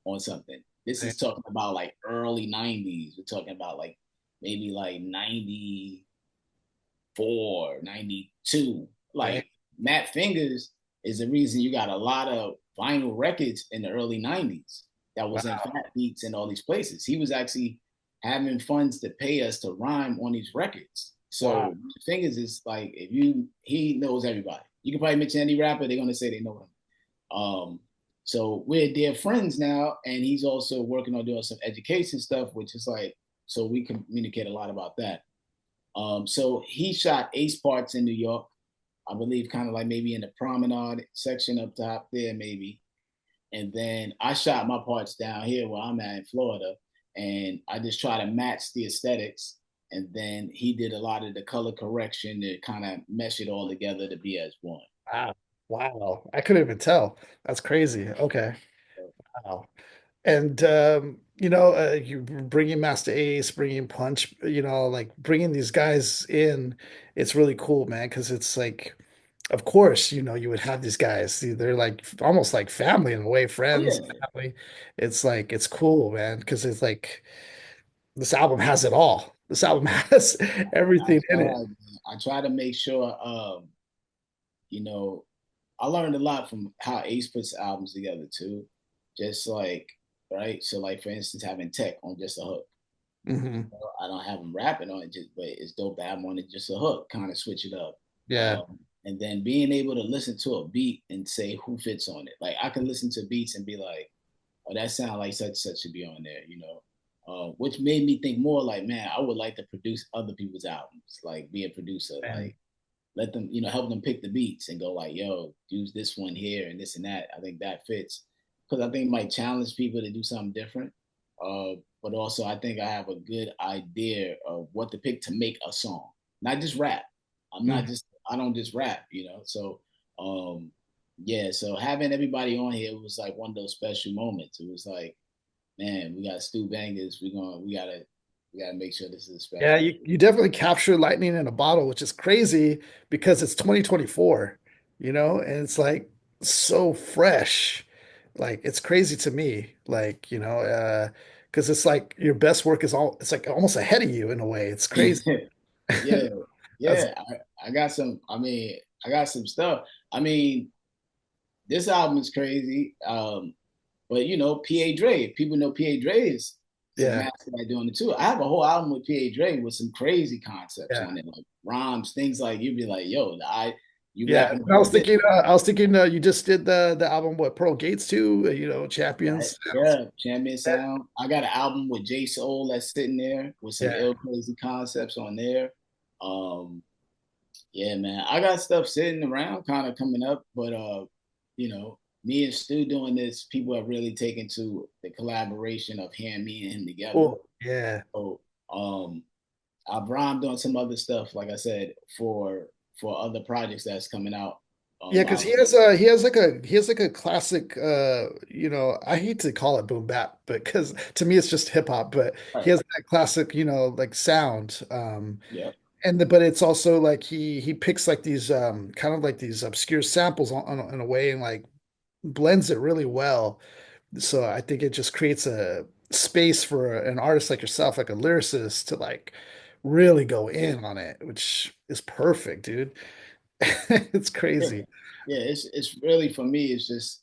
on something. This yeah. is talking about like early 90s. We're talking about like maybe like 94, 92. Dang. Like Matt Fingers is the reason you got a lot of vinyl records in the early 90s that was in Wow. Fat Beats and all these places. He was actually having funds to pay us to rhyme on these records. Wow. So Fingers is like he knows everybody. You can probably mention any rapper, they're gonna say they know him. So we're dear friends now, and he's also working on doing some education stuff, which is like so we communicate a lot about that. So he shot Ace parts in New York, I believe, kind of like maybe in the promenade section up top there, maybe. And then I shot my parts down here where I'm at in Florida, and I just try to match the aesthetics. And then he did a lot of the color correction to kind of mesh it all together to be as one. Wow. Wow. I couldn't even tell. That's crazy. Okay. Wow. And you bringing Master Ace, bringing Punch, like bringing these guys in, it's really cool, man, because it's like, of course, you would have these guys. They're like almost like family in a way, Oh friends, yeah, family. It's like it's cool, man, because it's like this album has it all. This album has everything in it. I try to make sure. You know, I learned a lot from how Ace puts albums together too. Just like right, so like for instance, having Tech on just a hook. Hmm. I don't have him rapping on it, just but it's dope to have him on it just a hook, kind of switch it up. Yeah. And then being able to listen to a beat and say who fits on it. Like I can listen to beats and be like, oh, that sound like such should be on there. Which made me think more like, man, I would like to produce other people's albums, like be a producer, Man. like let them, help them pick the beats and go like, yo, use this one here and this and that. I think that fits because I think it might challenge people to do something different. But also, I think I have a good idea of what to pick to make a song, not just rap. Mhm. I don't just rap. So, um, yeah. So having everybody on here was like one of those special moments. It was like, man, we got Stu Bangers. We gotta make sure this is a Yeah, special. you definitely capture lightning in a bottle, which is crazy because it's 2024, and it's like so fresh. Like it's crazy to me. Like, because it's like your best work is it's like almost ahead of you in a way. It's crazy. Yeah, That's yeah. I got some. I mean, I got some stuff. I mean, this album is crazy. But PA Dre. If people know PA Dre is So Yeah. now I started doing it too. I have a whole album with P.A. Dre with some crazy concepts Yeah. on it, like rhymes, things like you'd be like, yo, you Yeah. rapping And I was about this, thinking, you just did the album with Pearl Gates too, right? Champions. Yeah, Champion Sound. I got an album with J Soul that's sitting there with some Yeah. ill crazy concepts on there. Um, yeah, man, I got stuff sitting around, kind of coming up, but me and Stu doing this, people have really taken to the collaboration of hearing me and him together. Oh, yeah. So, I've rhymed on some other stuff, like I said, for other projects that's coming out. Yeah, because I'll, he has like a classic I hate to call it boom bap, but because to me it's just hip hop, but he right, has that classic, like sound. yeah, But it's also like he picks like these kind of like these obscure samples in a way and like blends it really well. So I think it just creates a space for an artist like yourself, like a lyricist, to like really go in on it, which is perfect, dude. It's yeah, crazy. yeah. It's really for me. It's just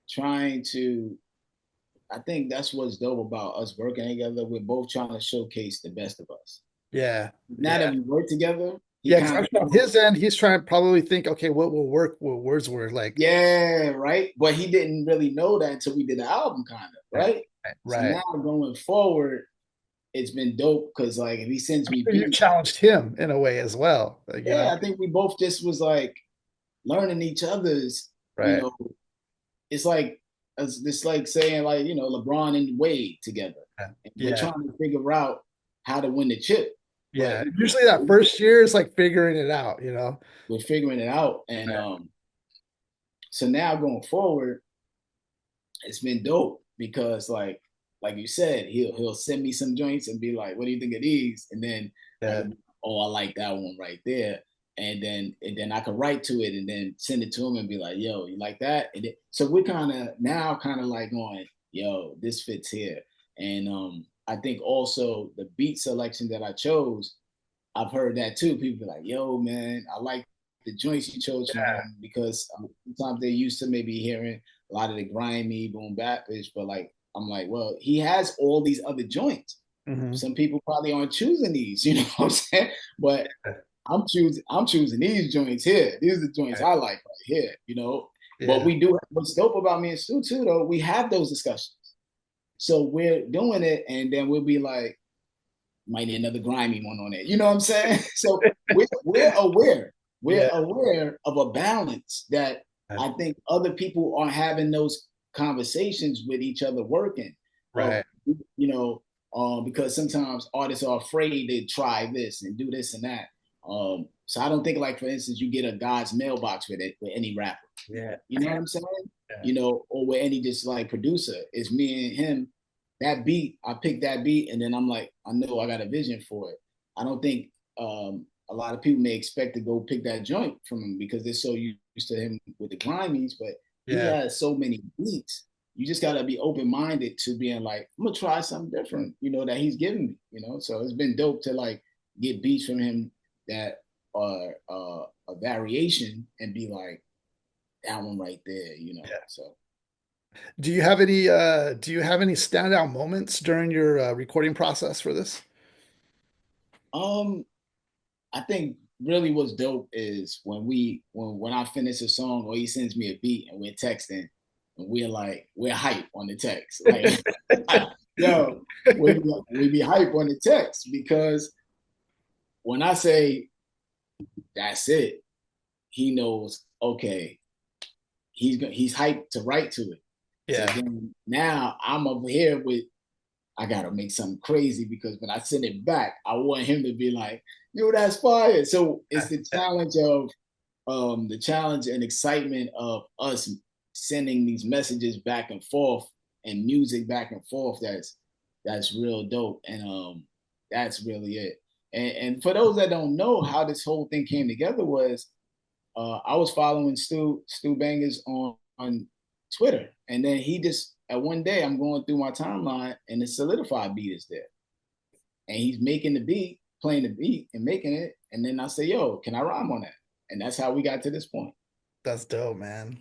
trying to. I think that's what's dope about us working together. We're both trying to showcase the best of us. Yeah. Now that Yeah. we work together, he Yeah, because kind I'm of sure on his end, he's trying to probably think, okay, what will work with Wordsworth? Like, yeah, right. But he didn't really know that until we did the album, kind of, right, right? right, So right. now going forward, it's been dope because like if he sends I'm me sure you beats, challenged him in a way as well. yeah, I think we both just was like learning each other's, you Right. know, it's like saying like, LeBron and Wade together. Yeah. And we're Yeah. trying to figure out how to win the chip. But Yeah. Usually that first year is like figuring it out. we're figuring it out. And Right. so now going forward, it's been dope because like you said, he'll send me some joints and be like, "What do you think of these?" And then I Yeah. can, oh, I like that one right there. And then I could write to it and then send it to him and be like, "Yo, you like that?" So we're kind of like going, "Yo, this fits here." And I think also the beat selection that I chose, I've heard that too. People be like, "Yo, man, I like the joints you chose from Yeah. him," because sometimes they're used to maybe hearing a lot of the grimy boom bapish, but like I'm like, well, he has all these other joints. Hmm. Some people probably aren't choosing these, you know what I'm saying? But I'm choosing these joints here. These are the joints Right. I like right here, you know. But Yeah. we do what's dope about me and Stu too, though, we have those discussions. So we're doing it, and then we'll be like, might need another grimy one on it. You know what I'm saying? So we're aware. We're Yeah. aware of a balance that I think other people are having those conversations with each other working. Of Right. because sometimes artists are afraid to try this and do this and that. So I don't think like for instance you get a God's mailbox with it with any rapper. Yeah. You know what I'm saying? Yeah. Or with any just like producer. It's me and him. That beat, I pick that beat, and then I'm like, I know I got a vision for it. I don't think a lot of people may expect to go pick that joint from him because they're so used to him with the grimies, but he Yeah. has so many beats. You just gotta be open minded to being like, I'm gonna try something different, that he's giving me, So it's been dope to like get beats from him that are a variation and be like, that one right there. Yeah. So Do you have any standout moments during your recording process for this? um I think really what's dope is when I finish a song or he sends me a beat and we're texting and we're hype on the text. Like yo, we be hype on the text because when I say that's it, he knows, okay, he's hyped to write to it. So Yeah. then now I'm over here with I gotta make something crazy because when I send it back, I want him to be like, yo, that's fire. So it's the challenge and excitement of us sending these messages back and forth and music back and forth that's real dope. And that's really it. And for those that don't know how this whole thing came together was I was following Stu Bangas on Twitter, and then he just at one day I'm going through my timeline, and the Solidified beat is there, and he's making the beat, playing the beat, and making it, and then I say, "Yo, can I rhyme on that?" And that's how we got to this point. That's dope, man.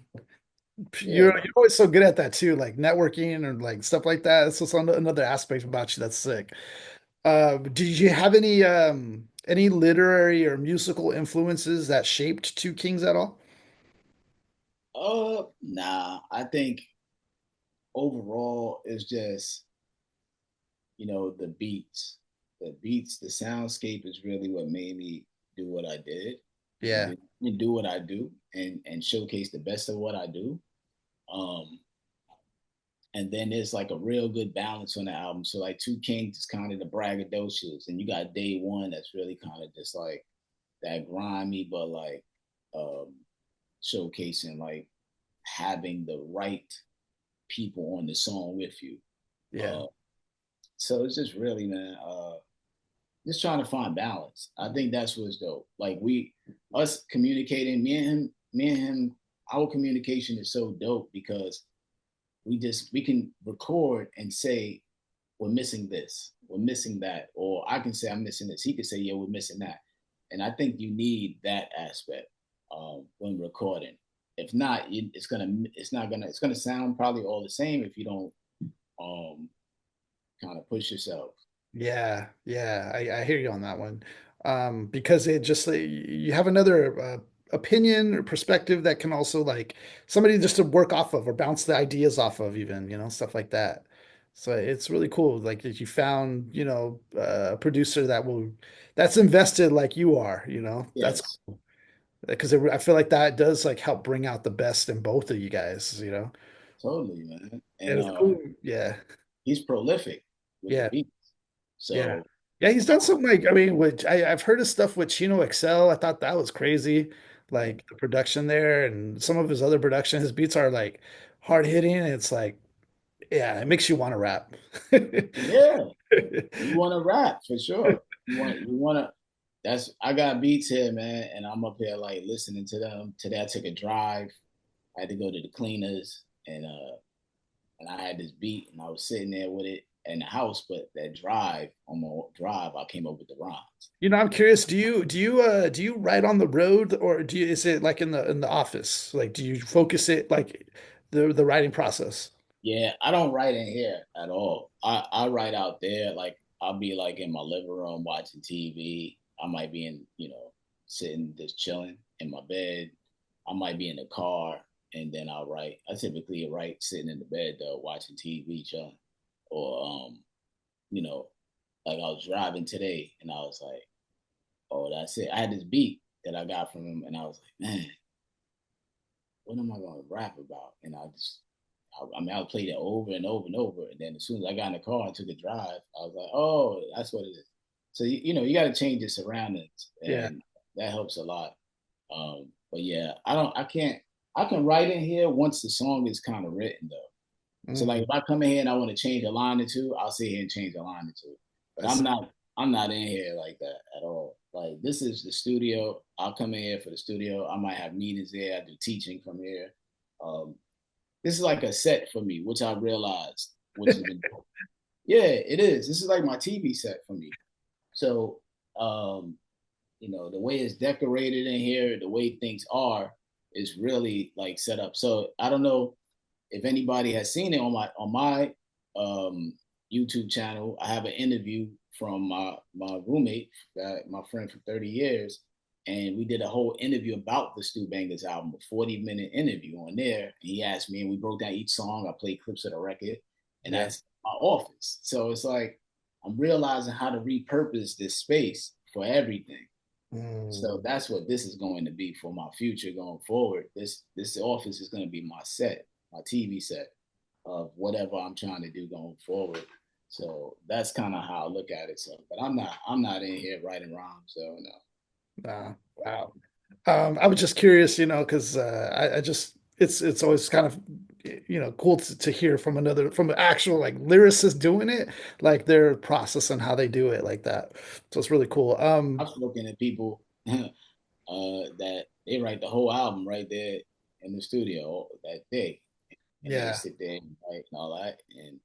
Yeah, You're man. always so good at that too, like networking or like stuff like that. It's just another aspect about you that's sick. Did you have any literary or musical influences that shaped Two Kings at all? Nah. I think overall it's just, the beats. The beats, the soundscape is really what made me do what I did Yeah, and do what I do and showcase the best of what I do. Um, and then there's like a real good balance on the album. So like Two Kings is kind of the braggadocious, and you got Day One that's really kind of just like that grimy, but like um, showcasing like having the right people on the song with you. yeah, Uh, so it's just really, man, just trying to find balance. I think that's what's dope. Like us communicating, me and him, our communication is so dope because we can record and say we're missing this, we're missing that, or I can say I'm missing this. He could say, yeah, we're missing that, and I think you need that aspect when recording. If not, it's gonna sound probably all the same if you don't um, kind of push yourself. yeah, yeah. I hear you on that one. Because it just you have another opinion or perspective that can also like somebody just to work off of or bounce the ideas off of, even, stuff like that. So it's really cool. Like that you found, a producer that's invested like you are, that's Yes, because I feel like that does like help bring out the best in both of you guys. totally, man. And And it's cool. Yeah. he's prolific with the Yeah. beat. Yeah. So Yeah, he's done some like I mean, which I've heard of stuff with Chino XL. I thought that was crazy. yeah, Like the production there and some of his other production, his beats are like hard hitting. And it's like, yeah, it makes you want to rap. yeah, you want to rap for sure. You want to. That's I got beats here, man, and I'm up here like listening to them. Today I took a drive. I had to go to the cleaners, and I had this beat, and I was sitting there with it in the house. But that drive on my drive, I came up with the rhymes. I'm curious, do you write on the road or is it like in the office? Like do you focus it like the writing process? Yeah, I don't write in here at all. I write out there. Like I'll be like in my living room watching TV. I might be sitting just chilling in my bed. I might be in the car and then I'll write. I typically write sitting in the bed though, watching TV, chilling. Or you know, like I was driving today and I was like, oh, that's it. I had this beat that I got from him and I was like, man, what am I gonna rap about? And I mean, I played it over and over and over. And then as soon as I got in the car and took a drive, I was like, oh, that's what it is. So, you got to change your surroundings Yeah. and that helps a lot. But yeah, I can write in here once the song is kind of written though. So like Mm, if I come in here and I want to change a line or two, I'll sit here and change a line or two. But I see. I'm not in here like that at all. Like this is the studio. I'll come in here for the studio. I might have meetings there. I do teaching from here. Um, this is like a set for me, which I realized, which has been yeah, it is. This is like my TV set for me. So um, the way it's decorated in here, the way things are, is really like set up. So I don't know if anybody has seen it on my um, YouTube channel. I have an interview from my roommate, my friend for 30 years, and we did a whole interview about the Stu Bangas album, a 40-minute interview on there. And he asked me, and we broke down each song. I played clips of the record, and Yeah. that's my office. So it's like I'm realizing how to repurpose this space for everything. So Mm, that's what this is going to be for my future going forward. This office is going to be my set, my TV set of whatever I'm trying to do going forward. So that's kind of how I look at it. So, but I'm not in here writing rhymes. So no. wow. I was just curious, because I just it's always kind of cool to hear from an actual like lyricist doing it, like their process and how they do it like that. So it's really cool. I've spoken to people that they write the whole album right there in the studio that day, and they Yeah. just sit there and write and all that. And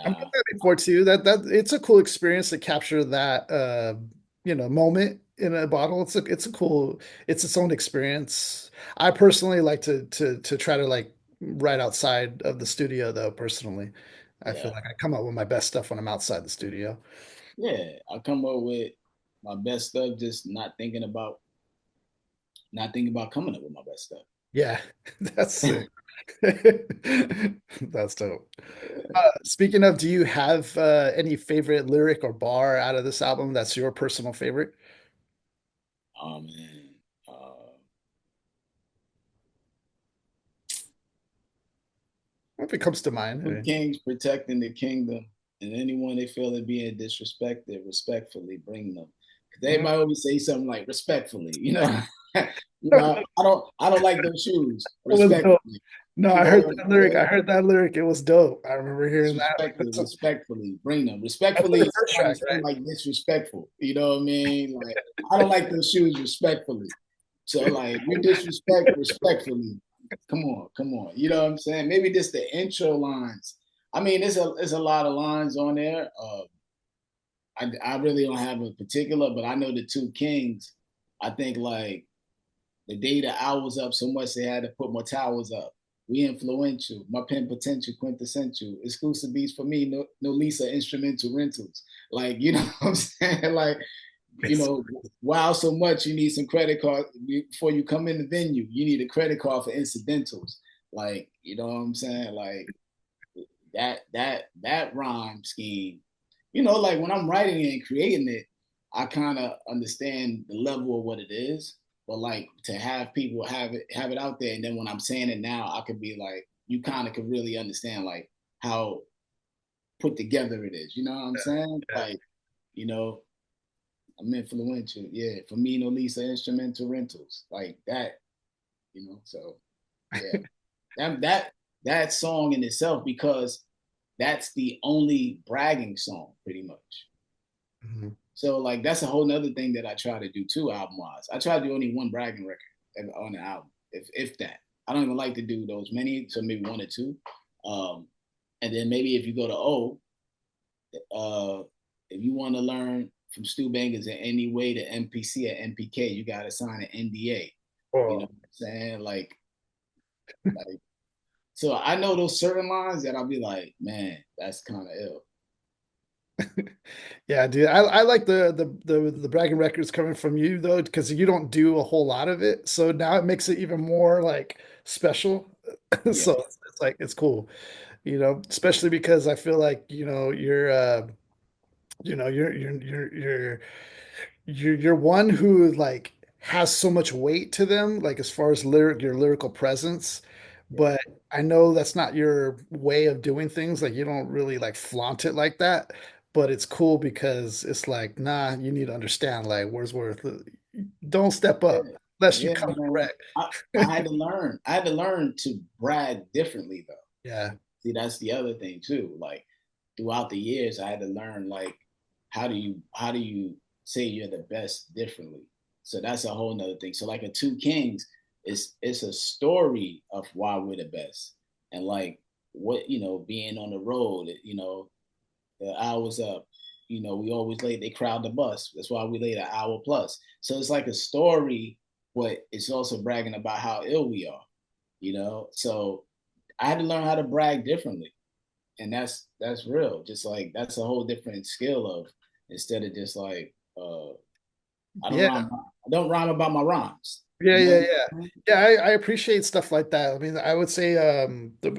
I've done nah, that before too. That it's a cool experience to capture that moment in a bottle. It's its own experience. I personally like to try to like right outside of the studio, though, personally. I feel Yeah, like I come up with my best stuff when I'm outside the studio. yeah. I come up with my best stuff, just not thinking about coming up with my best stuff. Yeah, that's sick. That's dope. Speaking of, do you have any favorite lyric or bar out of this album that's your personal favorite? Oh man. If it comes to mind. I Two mean, kings protecting the kingdom, and anyone they feel are being disrespected, respectfully bring them. Because mm, everybody always say something like respectfully, you know. You know, I don't like those shoes. it was dope. Respectfully. No, You I know heard what I'm that lyric. I saying? heard that lyric. It was dope. I remember hearing that. Like Disrespectfully, respectfully bring them. that's for Respectfully the first kind track, of seem right? like disrespectful. You know what I mean? Like I don't like those shoes respectfully. So like you disrespect respectfully. Come on, come on. You know what I'm saying? Maybe just the intro lines. I mean, there's a lot of lines on there. I really don't have a particular, but I know the two kings. I think like the day the hours up so much they had to put more towers up. We influential, my pen potential quintessential, exclusive beats for me, no Lisa instrumental rentals. Like, you know what I'm saying? Like, you It's, know, wow, so much you need some credit card before you come in the venue. You need a credit card for incidentals. Like, you know what I'm saying? Like that rhyme scheme, you know, like when I'm writing it and creating it, I kind of understand the level of what it is. But like to have people have it out there, and then when I'm saying it now, I could be like, you kind of could really understand like how put together it is. You know what I'm saying? yeah. Like, you know, I'm influential. Yeah, for me, no Lisa instrumental rentals like that. You know, so yeah, that song in itself, because that's the only bragging song pretty much. Mhm. So like that's a whole nother thing that I try to do too, album wise. I try to do only one bragging record on the album, if that. I don't even like to do those many, so maybe one or two. Um, and then maybe if you go to O, if you want to learn from Stu Bangas in any way to MPC or MPK, you got to sign an NDA. You know Oh. what I'm saying? Like so I know those certain lines that I'll be like, man, that's kind of ill. Yeah, dude. I like the bragging records coming from you though, because you don't do a whole lot of it. So now it makes it even more like special. Yeah, So it's like it's cool, especially because I feel like, you're one who like has so much weight to them, like as far as your lyrical presence. yeah, But I know that's not your way of doing things. Like you don't really like flaunt it like that. But it's cool because it's like, nah, you need to understand, like Wordsworth, don't step yeah, up unless you yeah, come man. correct. I had to learn. I had to learn to brag differently though. Yeah, See, that's the other thing too. Like throughout the years, I had to learn like how do you say you're the best differently. So that's a whole nother thing. So like a Two Kings, it's a story of why we're the best, and like what being on the road. The hours up. We always late. They crowd the bus. That's why we late an hour plus. So it's like a story, but it's also bragging about how ill we are. So I had to learn how to brag differently, and that's real. Just like that's a whole different skill of, instead of just like I don't yeah. rhyme. I don't rhyme about my rhymes. Yeah, You yeah, know. yeah. Yeah, I appreciate stuff like that. I mean, I would say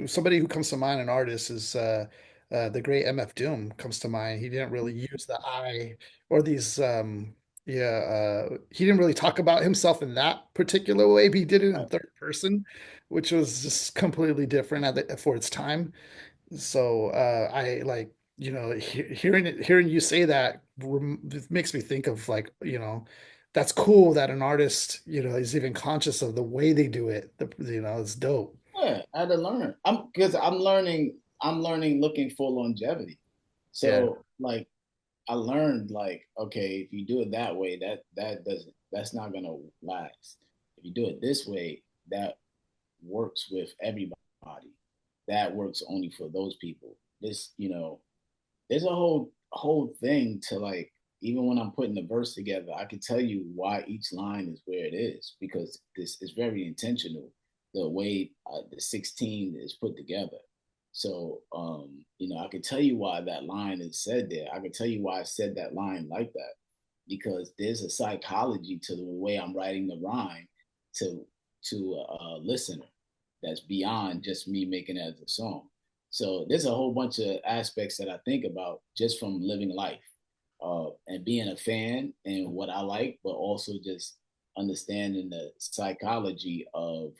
somebody who comes to mind, an artist, is the great MF Doom comes to mind. He didn't really use the I or these he didn't really talk about himself in that particular way, but he did it in third person, which was just completely different for its time. So I like, hearing you say that it makes me think of like, that's cool that an artist, is even conscious of the way they do it. It's dope. Yeah, I had to learn. I'm learning. I'm learning looking for longevity. Yeah. So like I learned like, okay, if you do it that way, that's not gonna last. If you do it this way, that works with everybody. That works only for those people. There's a whole thing to like, even when I'm putting the verse together, I can tell you why each line is where it is, because this is very intentional. the way the 16 is put together. So, I can tell you why that line is said there. I can tell you why I said that line like that, because there's a psychology to the way I'm writing the rhyme to a listener that's beyond just me making it as a song. So there's a whole bunch of aspects that I think about just from living life, and being a fan and what I like, but also just understanding the psychology of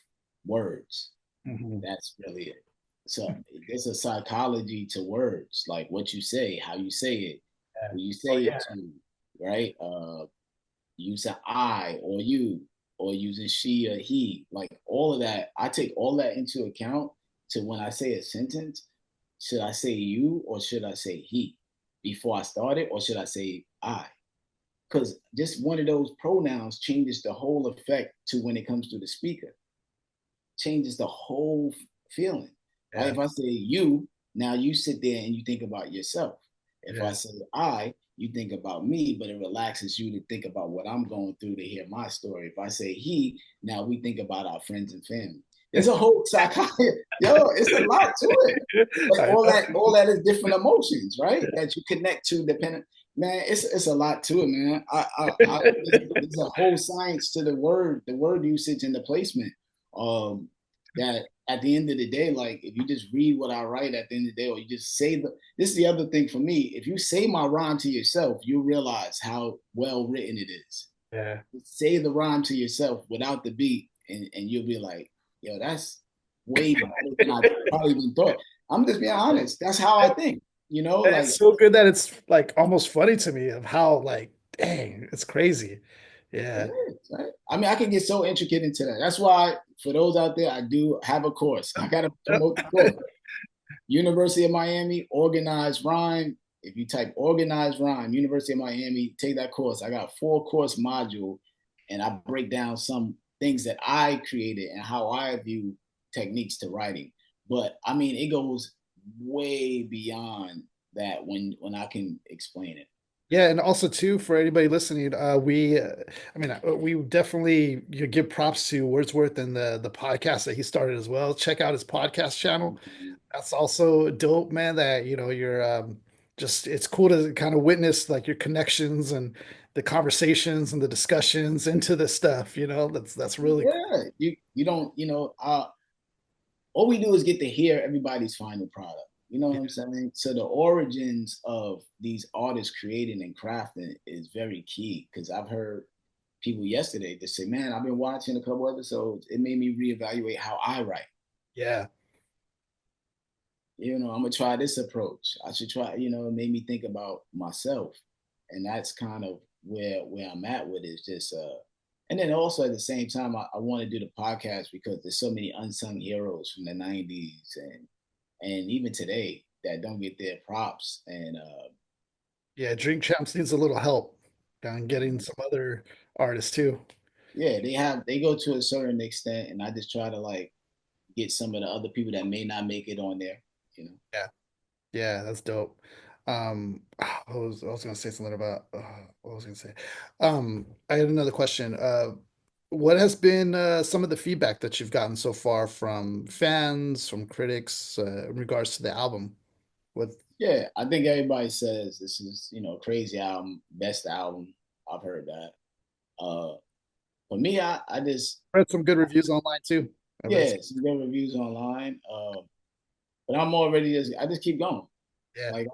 words. Hmm. That's really it. So there's a psychology to words, like what you say, how you say it, Yeah. who you Oh say it yeah. to, right? Using I or you, or using she or he, like all of that. I take all that into account to when I say a sentence. Should I say you or should I say he before I start it, or should I say I? Because just one of those pronouns changes the whole effect to when it comes to the speaker, changes the whole feeling, right? Yeah. If I say you, now you sit there and you think about yourself. If I Yeah. say I, you think about me, but it relaxes you to think about what I'm going through to hear my story. If I say he, now we think about our friends and family. There's a whole psychology. Yo, it's a lot to it. But I know. all that is different emotions, right? That you connect to depending. Man, it's a lot to it, man. There's a whole science to the word usage and the placement. Um, that at the end of the day, like if you just read what I write at the end of the day, or you just say this is the other thing for me. If you say my rhyme to yourself, you realize how well written it is. Yeah. Say the rhyme to yourself without the beat, and you'll be like, yo, that's way better than I probably even thought. I'm just being honest. That's how I think. Like It's so good that it's like almost funny to me of how like, dang, it's crazy. it Yeah. is, right? I mean, I can get so intricate into that. That's why, for those out there, I do have a course. I got to promote the course. University of Miami, organized rhyme. If you type organized rhyme, University of Miami, take that course. I got a 4 course module, and I break down some things that I created and how I view techniques to writing. But I mean, it goes way beyond that when I can explain it. Yeah, and also too for anybody listening, we definitely you give props to Wordsworth and the podcast that he started as well. Check out his podcast channel. That's also dope, man. That you're just it's cool to kind of witness like your connections and the conversations and the discussions into this stuff. That's really cool. Yeah, you don't all we do is get to hear everybody's final product. You know what Yeah, I'm saying? So the origins of these artists creating and crafting is very key, because I've heard people yesterday just say, "Man, I've been watching a couple episodes. It made me reevaluate how I write. yeah, I'm gonna try this approach. I should try. It made me think about myself, and that's kind of where I'm at with it. Is just and then also at the same time, I want to do the podcast because there's so many unsung heroes from the '90s and even today that don't get their props. And yeah. Drink Champs needs a little help on getting some other artists too. yeah, they go to a certain extent, and I just try to like get some of the other people that may not make it on there. You know. Yeah. Yeah, that's dope. I was gonna say something about what was I gonna say? I had another question. What has been some of the feedback that you've gotten so far from fans, from critics, in regards to the album? What Yeah, I think everybody says this is crazy album, best album. I've heard that. For me, I just read some good reviews online too. I read yeah, some, some good reviews online. But I'm already I just keep going. yeah, Like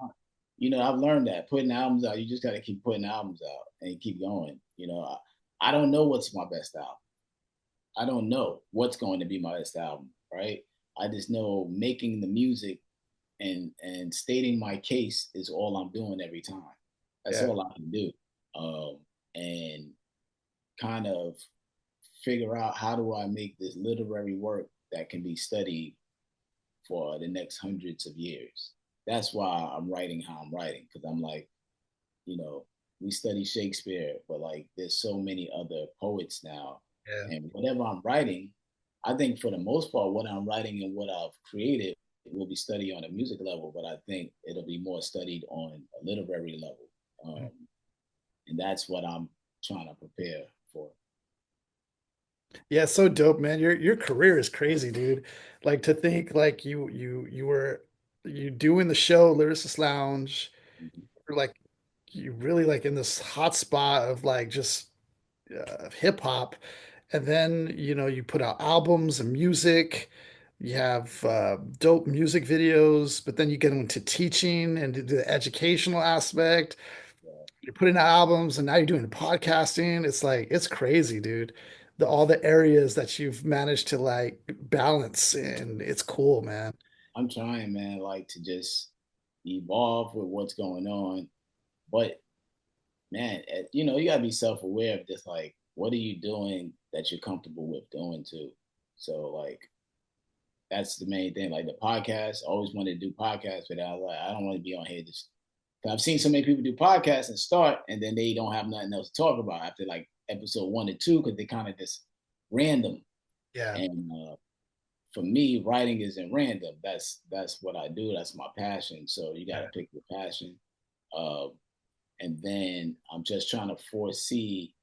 I've learned that putting albums out, you just got to keep putting albums out and keep going. I don't know what's my best album. I don't know what's going to be my best album, right? I just know making the music and stating my case is all I'm doing every time. That's yeah, all I can do, and kind of figure out how do I make this literary work that can be studied for the next hundreds of years. That's why I'm writing how I'm writing, because I'm like, you know, we study Shakespeare, but like there's so many other poets now. yeah. And whatever I'm writing, I think for the most part, what I'm writing and what I've created will be studied on a music level, but I think it'll be more studied on a literary level. And that's what I'm trying to prepare for. Yeah, so dope, man. Your career is crazy, dude. Like to think like you were you doing the show Lyricist Lounge, Mhm. you're like you really like in this hot spot of like just hip hop, and then you put out albums and music. You have dope music videos, but then you get into teaching and the educational aspect. Yeah, You're putting out albums, and now you're doing podcasting. It's like it's crazy, dude. All the areas that you've managed to like balance, and it's cool, man. I'm trying, man, like to just evolve with what's going on. But man, you gotta be self-aware of just like what are you doing that you're comfortable with doing too. So like that's the main thing. Like the podcast, I always wanted to do podcasts, but I was like, I don't want to be on here just. Cause I've seen so many people do podcasts and start, and then they don't have nothing else to talk about after like episode 1 or 2 because they kind of just random. Yeah. And for me, writing isn't random. That's what I do. That's my passion. So you got to Yeah. pick your passion. Uh, and then I'm just trying to foresee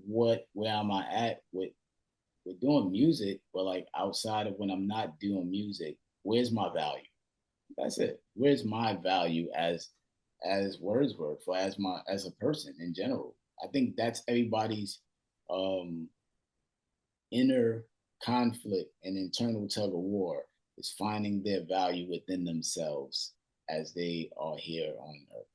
where am I at with doing music, but like outside of when I'm not doing music, where's my value? That's it. Where's my value as Wordsworth or as a person in general? I think that's everybody's um inner conflict and internal tug of war is finding their value within themselves as they are here on earth.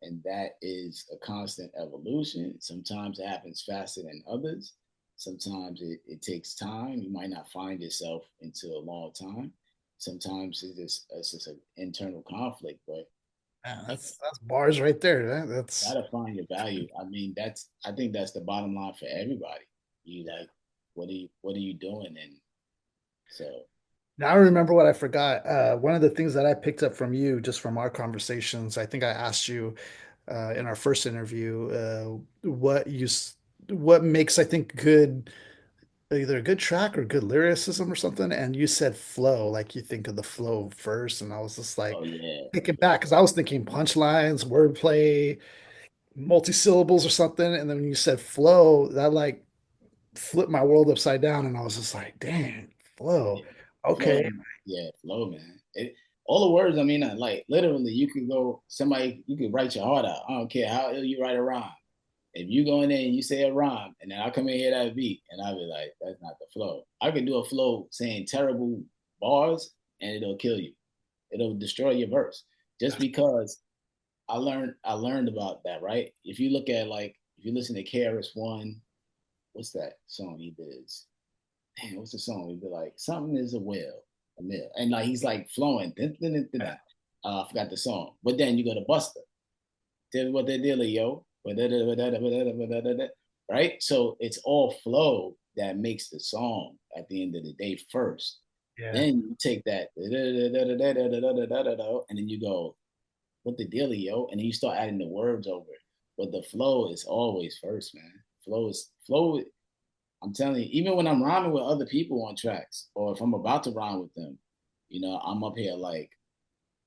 And that is a constant evolution. Sometimes it happens faster than others. Sometimes it takes time. You might not find yourself until a long time. Sometimes it's just an internal conflict, but Man, that's bars right there. you That's gotta find your value. I mean, I think that's the bottom line for everybody. You like, what are you doing? And so, Now I remember what I forgot. One of the things that I picked up from you, just from our conversations, I think I asked you in our first interview, what makes I think good, either a good track or good lyricism or something, and you said flow, like you think of the flow first, and I was just like oh yeah, thinking back because I was thinking punchlines, wordplay, multi-syllables or something, and then when you said flow, that like flipped my world upside down, and I was just like, dang, flow. yeah, Okay. flow, yeah, flow, man. All the words. I mean, like literally, you could go somebody. You could write your heart out. I don't care how ill you write a rhyme. If you go in there and you say a rhyme, and then I come in here that beat, and I'll be like, that's not the flow. I could do a flow saying terrible bars, and it'll kill you. It'll destroy your verse just because I learned about that, right? If you look at like if you listen to KRS One, what's that song he did? Damn, what's the song? He'd be like, something is a whale, a mill. And like he's like flowing. I forgot the song. But then you go to Buster. Tell me what they deal, yo. Right? So it's all flow that makes the song at the end of the day first. Yeah. Then you take that and then you go, what the deal, yo? And then you start adding the words over it. But the flow is always first, man. Flow. I'm telling you, even when I'm rhyming with other people on tracks, or if I'm about to rhyme with them, I'm up here like,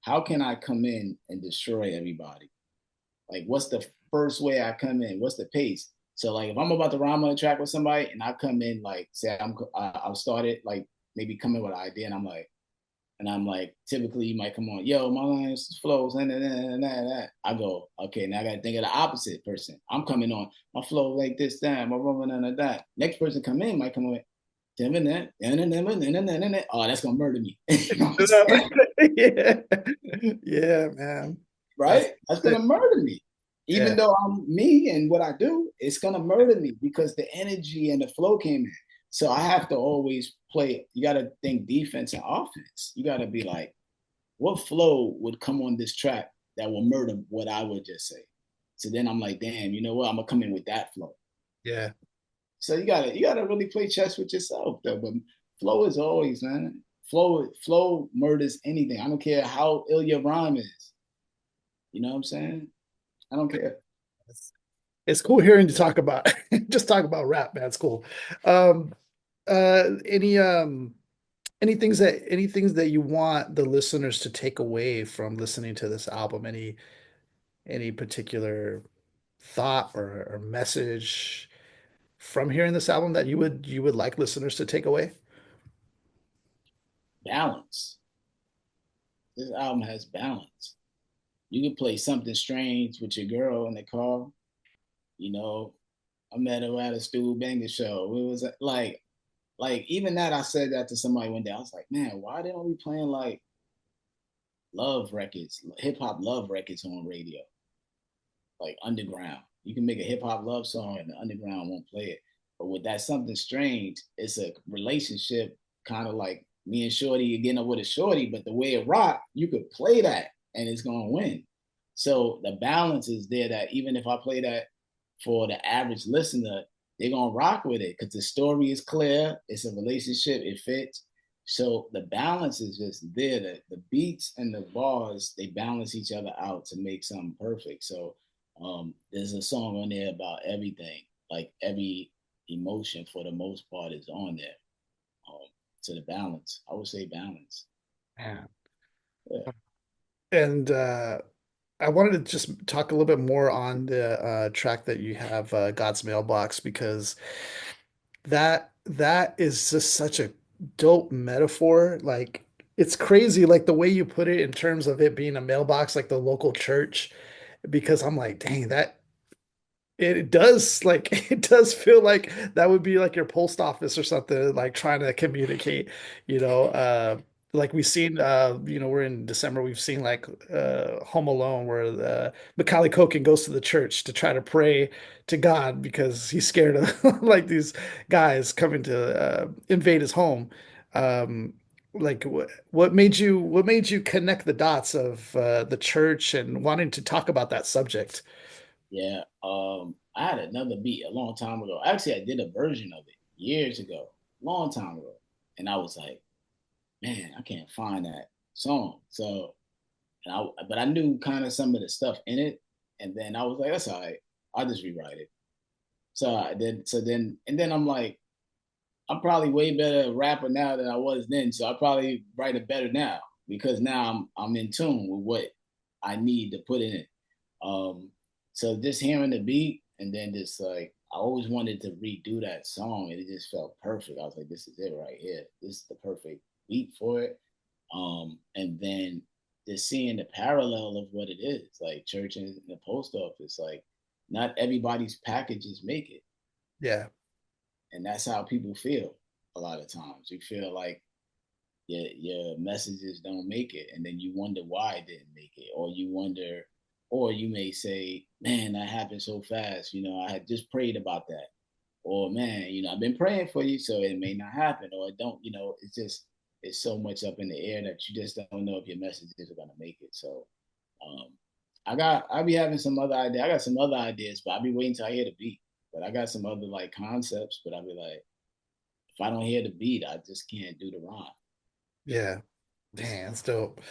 how can I come in and destroy everybody? Like, what's the first way I come in? What's the pace? So, like, if I'm about to rhyme on a track with somebody and I come in, like, say I'll start it, like, maybe come in with an idea, and I'm like, typically you might come on, yo, my lines flows, and I go, okay, now I got to think of the opposite person. I'm coming on, my flow like this, that, my rubber, and that. Next person come in might come in, oh, that's gonna murder me. You know what I'm saying? Yeah. Yeah, man. That's Right? That's gonna it. murder me. Even Yeah. though I'm me and what I do, it's gonna murder me because the energy and the flow came in. So I have to always play. You got to think defense and offense. You got to be like, what flow would come on this track that will murder what I would just say? So then I'm like, damn, you know what? I'm gonna come in with that flow. Yeah. So you gotta really play chess with yourself though. But flow is always, man. Flow murders anything. I don't care how ill your rhyme is. You know what I'm saying? I don't care. It's cool hearing you talk about just talk about rap, man. It's cool. Um, any things that you want the listeners to take away from listening to this album? Any particular thought or message from hearing this album that you would like listeners to take away? Balance. This album has balance. You can play something strange with your girl in the car. You know, I met her at a Stu Bangas show. It was like even that. I said that to somebody one day. I was like, man, why they don't be playing like love records, hip hop love records on radio, like underground? You can make a hip hop love song and the underground won't play it. But with that something strange, it's a relationship kind of like me and Shorty getting up with a Shorty, but the way it rock, you could play that and it's gonna win. So the balance is there that even if I play that for the average listener, they're gonna rock with it because the story is clear, it's a relationship, it fits. So the balance is just there. The beats and the bars, they balance each other out to make something perfect. So there's a song on there about everything, like every emotion for the most part is on there. Um, to the balance, I would say balance. Yeah. Yeah, And I wanted to just talk a little bit more on the track that you have, God's Mailbox, because that is just such a dope metaphor. Like it's crazy, like the way you put it in terms of it being a mailbox, like the local church, because I'm like, dang, that it does like it does feel like that would be like your post office or something, like trying to communicate, you know. Like we've seen, we're in December, we've seen like Home Alone, where Macaulay Culkin goes to the church to try to pray to God because he's scared of like these guys coming to invade his home. Like what made you connect the dots of the church and wanting to talk about that subject? yeah. I had another beat a long time ago. Actually, I did a version of it years ago, long time ago, and I was like, man, I can't find that song. So, but I knew kind of some of the stuff in it, and then I was like, that's all right. I'll just rewrite it. So I did. And then I'm like, I'm probably way better rapper now than I was then. So I probably write it better now because now I'm in tune with what I need to put in it. Um, so just hearing the beat and then just like I always wanted to redo that song and it just felt perfect. I was like, this is it right here. This is the perfect beat for it. And then just seeing the parallel of what it is, like church and the post office, like not everybody's packages make it. Yeah. And that's how people feel a lot of times. You feel like your messages don't make it, and then you wonder why it didn't make it, or you wonder, or you may say, "Man, that happened so fast." I had just prayed about that, or man, I've been praying for you, so it may not happen, or it don't. It's just it's so much up in the air that you just don't know if your messages are gonna make it. So, um, I be having some other idea. I got some other ideas, but I be waiting till I hear the beat. But I got some other like concepts, but I be like, if I don't hear the beat, I just can't do the rhyme. Yeah. Dang, that's dope.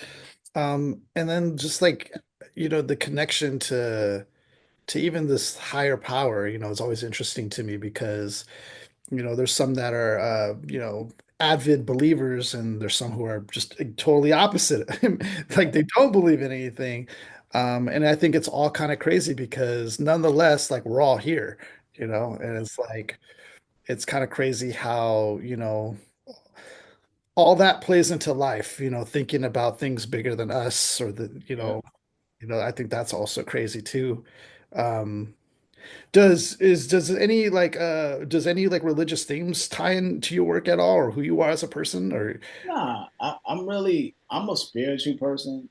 And then just like, the connection to even this higher power, is always interesting to me because, there's some that are avid believers and there's some who are just totally opposite. Like they don't believe in anything. And I think it's all kind of crazy because nonetheless, like we're all here, and it's like it's kind of crazy how, all that plays into life, thinking about things bigger than us or the, Yeah. I think that's also crazy too. Um, does any like religious themes tie into your work at all or who you are as a person or Nah, I'm a spiritual person.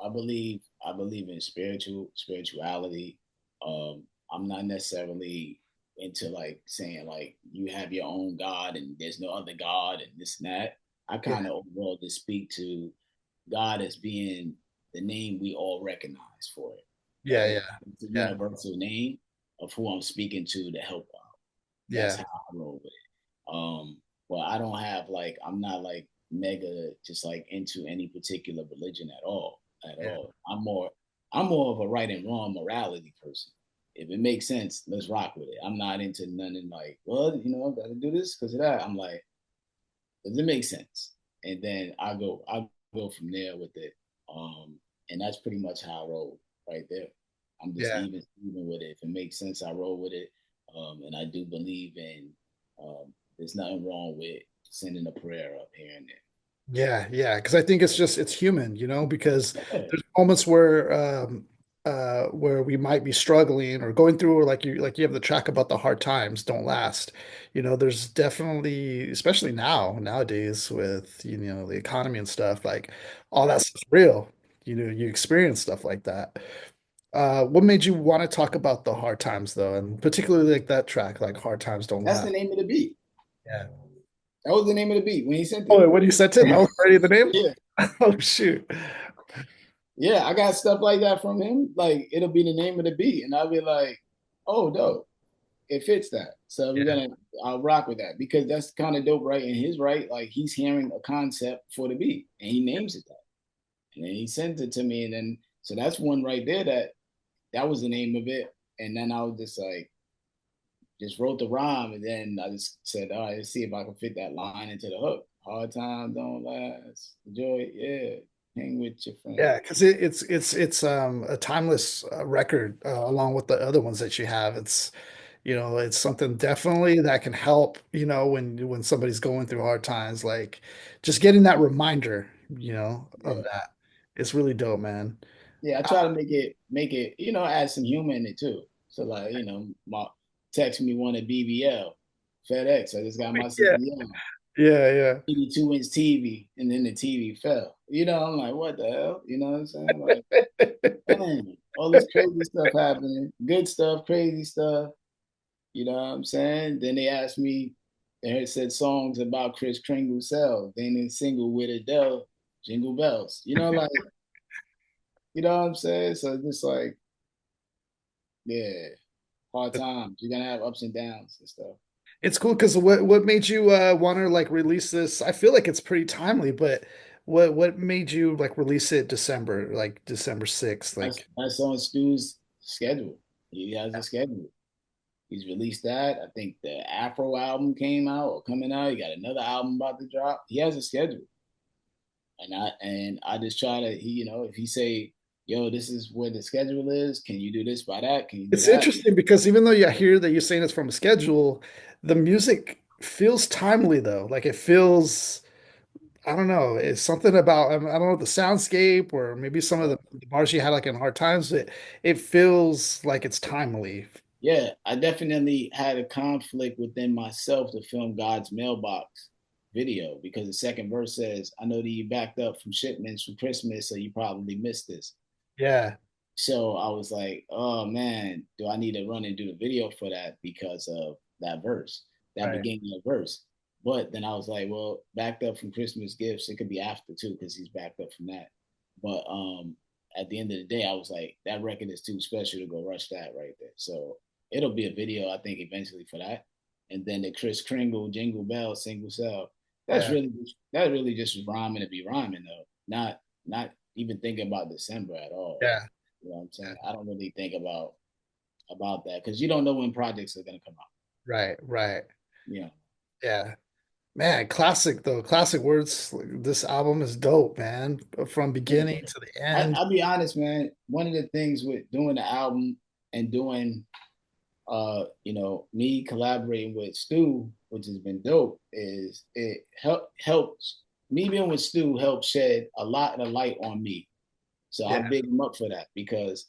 I believe in spirituality. I'm not necessarily into like saying like you have your own God and there's no other God and this and that. I yeah, kind of overall just speak to God as being the name we all recognize for it, yeah, right? yeah, It's a yeah, universal name of who I'm speaking to help out. That's yeah, how I roll with it. But I don't have like I'm not like mega just like into any particular religion at all. At yeah, all. I'm more of a right and wrong morality person. If it makes sense, let's rock with it. I'm not into nothing like, well, gotta do this because of that. I'm like, does it make sense? And then I go from there with it. And that's pretty much how I roll right there. I'm just yeah, even with it. If it makes sense, I roll with it. And I do believe in there's nothing wrong with sending a prayer up here and Yeah, yeah, because I think it's human, because there. there's moments where we might be struggling or going through, or like you have the track about the hard times don't last. There's definitely, especially nowadays with the economy and stuff, like all Right. that stuff's real. You experience stuff like that. What made you want to talk about the hard times though, and particularly like that track, like hard times don't That's the last? name of the beat. Yeah. That was the name of the beat when he sent Oh, it. wait, what you sent it? That was already the name? Yeah. Oh shoot. Yeah, I got stuff like that from him. Like it'll be the name of the beat, and I'll be like, "Oh, dope! It fits that." So Yeah. I'll rock with that because that's kind of dope, right? And his right, like he's hearing a concept for the beat, and he names it that, and then he sends it to me, and then so that's one right there that was the name of it, and then I was just like, just wrote the rhyme, and then I just said, all right, let's see if I can fit that line into the hook. Hard times don't last. Enjoy it, yeah. Hang with your friends. Yeah, because it's a timeless record along with the other ones that you have. It's something definitely that can help, when somebody's going through hard times, like just getting that reminder, of Yeah. that. It's really dope, man. Yeah, I try to make it, add some humor in it too. So like, my text me one at BBL, FedEx. I just got my Yeah, CDL, yeah, 82-inch TV, and then the TV fell. I'm like, what the hell? You know what I'm saying? Like, yeah. dang, all this crazy stuff happening, good stuff, crazy stuff. You know what I'm saying? Then they asked me, they had said songs about Kris Kringle cells. Then they single with Adele, Jingle Bells. Like, you know what I'm saying? So just like, yeah, hard times. You're gonna have ups and downs and stuff. It's cool because what made you want to like release this? I feel like it's pretty timely, but what made you like release it December 6th? That's on Stu's schedule. He has a schedule. He's released that. I think the Afro album came out or coming out. He got another album about to drop. He has a schedule. And I just try to if he say, yo, this is where the schedule is, can you do this by that? Can you do It's that? interesting because even though you hear that you're saying it's from a schedule, the music feels timely though. Like it feels, I don't know, it's something about, I don't know, the soundscape or maybe some of the bars you had like in Hard Times. It feels like it's timely. Yeah, I definitely had a conflict within myself to film God's Mailbox video because the second verse says, I know that you backed up from shipments from Christmas, so you probably missed this. Yeah, So I was like, oh man, do I need to run and do the video for that because of that verse, that right. beginning of verse? But then I was like, well, backed up from Christmas gifts, it could be after too, because he's backed up from that. But at the end of the day, I was like, that record is too special to go rush that right there. So it'll be a video, I think, eventually for that. And then the Kris Kringle, Jingle Bell, Single Cell. Yeah, That really just rhyming to be rhyming though. Not even thinking about December at all. yeah, You know what I'm saying? I don't really think about that because you don't know when projects are gonna come out. right, right. Yeah. Yeah. Man, classic though. Classic words. This album is dope, man. From beginning to the end. I'll be honest, man. One of the things with doing the album and doing me collaborating with Stu, which has been dope, is it helps me being with Stu helped shed a lot of light on me. So I Yeah. big him up for that because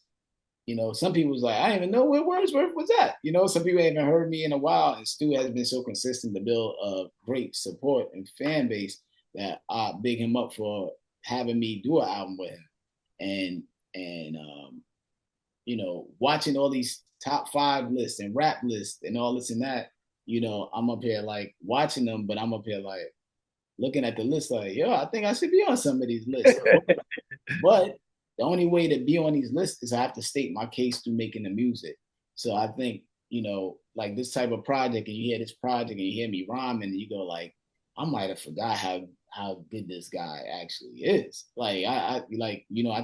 some people was like, I didn't even know where Wordsworth was at. Some people haven't heard me in a while, and Stu has been so consistent to build a great support and fan base that I big him up for having me do an album with him. And watching all these top 5 lists and rap lists and all this and that, I'm up here like watching them, but I'm up here like looking at the list like, yo, I think I should be on some of these lists. But the only way to be on these lists is I have to state my case through making the music. So I think, like this type of project, and you hear this project and you hear me rhyming, and you go like, I might have forgot how good this guy actually is. Like I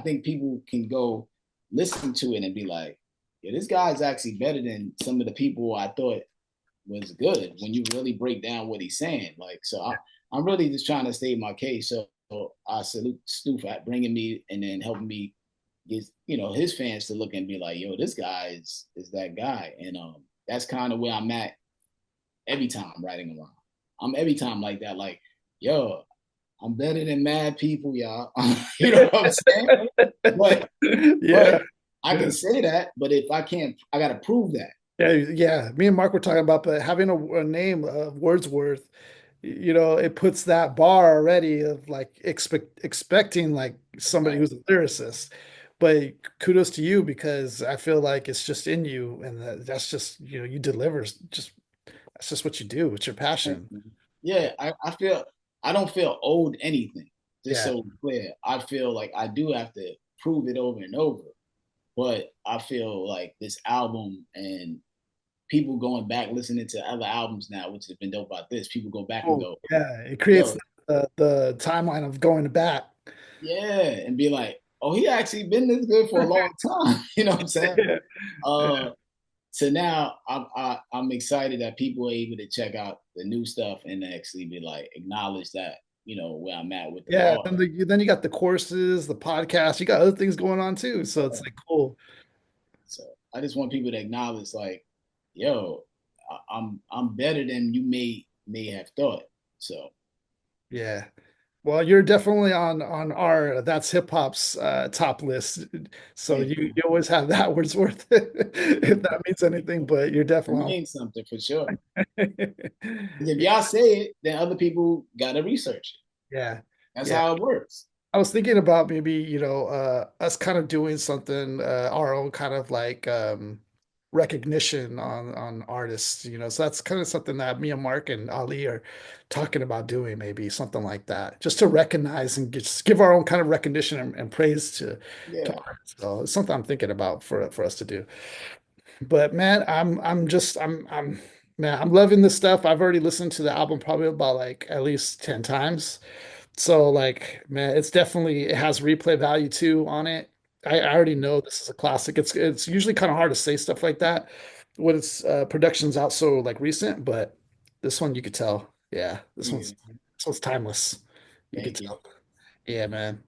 think people can go listen to it and be like, yeah, this guy's actually better than some of the people I thought was good when you really break down what he's saying. Like, so I'm really just trying to state my case. So I salute Stu for bringing me and then helping me get his fans to look and be like, yo, this guy is that guy. And that's kind of where I'm at every time I'm writing around. I'm every time like that, like, yo, I'm better than mad people, y'all. You know what I'm saying? But Yeah. but I can say that, but if I can't, I gotta prove that. Yeah, yeah. Me and Mark were talking about, but having a name of Wordsworth, it puts that bar already of like expecting like somebody Right. who's a lyricist. But kudos to you because I feel like it's just in you, and that's just you deliver. Just that's just what you do. It's your passion. Yeah, I feel I don't feel owed anything. Just Yeah. so clear, I feel like I do have to prove it over and over. But I feel like this album and people going back listening to other albums now, which has been dope about this, people go back and Oh, go, yeah. It creates yo, the timeline of going to bat. yeah, and be like, oh, he actually been this good for a long time. You know what I'm saying? Yeah. Uh, so now I'm excited that people are able to check out the new stuff and actually be like acknowledge that where I'm at with the Yeah, art. then you got the courses, the podcast, you got other things going on too. So it's like cool. So I just want people to acknowledge like, yo, I'm better than you may have thought. So Yeah. Well, you're definitely on our that's hip hop's top list. So thank you you. always have that Wordsworth if that means anything, but you're It definitely means something for sure. on. 'Cause if y'all say it, then other people gotta research it. Yeah. That's Yeah. how it works. I was thinking about maybe, us kind of doing something, our own kind of like recognition on artists, So that's kind of something that me and Mark and Ali are talking about doing, maybe something like that, just to recognize and just give our own kind of recognition and praise to Yeah. artists. So it's something I'm thinking about for us to do. But man, man, I'm loving this stuff. I've already listened to the album probably about like at least 10 times. So like, man, it has replay value too on it. I already know this is a classic. It's usually kind of hard to say stuff like that when it's production's out so like recent, but this one you could tell. Yeah, Yeah. this one's timeless. You could Thank you. tell. Yeah, man.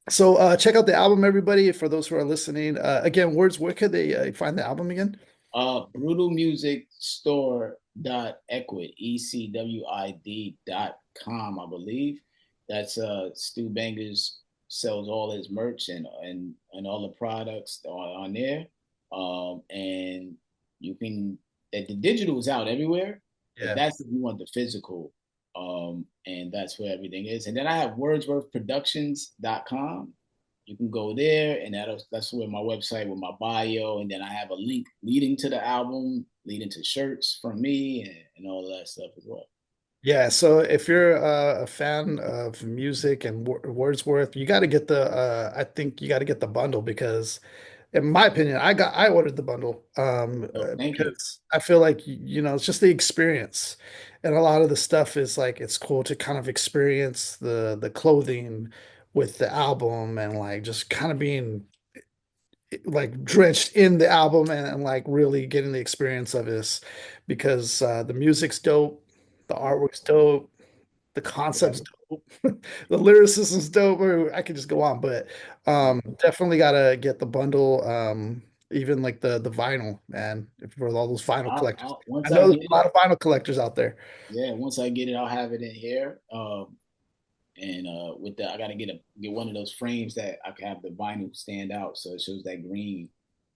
So check out the album, everybody, for those who are listening. Again, where could they find the album again? Brutalmusicstore.ecwid.com, I believe. That's Stu Bangas sells all his merch and all the products on there. And you can the digital is out everywhere, but Yeah. that's if you want the physical. And that's where everything is. And then I have wordsworthproductions.com. You can go there, and that's where my website with my bio, and then I have a link leading to the album, leading to shirts from me, and all that stuff as well. Yeah, so if you're a fan of music and Wordsworth, you got to get I think you got to get the bundle because in my opinion, I ordered the bundle So thank you. because I feel like it's just the experience. And a lot of the stuff is like it's cool to kind of experience the clothing with the album and like just kind of being like drenched in the album and like really getting the experience of this because the music's dope, the artwork's dope, the concept's dope, the lyricism's dope. Or I could just go on, but definitely gotta get the bundle. Even like the vinyl, man, for all those vinyl collectors. I Once I know there's get a lot it, of vinyl collectors out there. yeah, once I get it, I'll have it in here. And with that, I got to get one of those frames that I can have the vinyl stand out, so it shows that green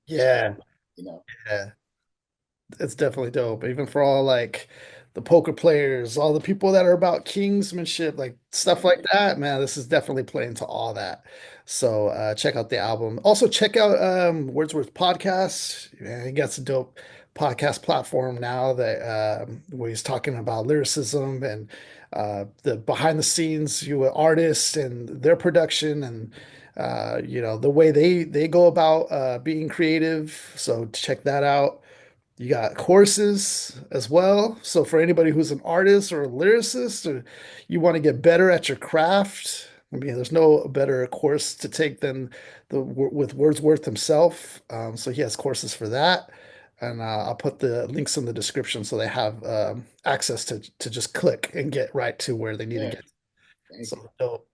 stuff. Yeah, You know, yeah. It's definitely dope. Even for all like the poker players, all the people that are about kingsmanship, like stuff like right? that, man, this is definitely playing to all that. So check out the album. Also check out Wordsworth Podcast. Yeah, he got some dope podcast platform now that where he's talking about lyricism and the behind the scenes artists and their production and the way they go about being creative. So check that out. You got courses as well. So for anybody who's an artist or a lyricist, or you want to get better at your craft, I mean, there's no better course to take than the with Wordsworth himself. So he has courses for that, and I'll put the links in the description so they have access to just click and get right to where they need to Yeah, get. thank you. So dope.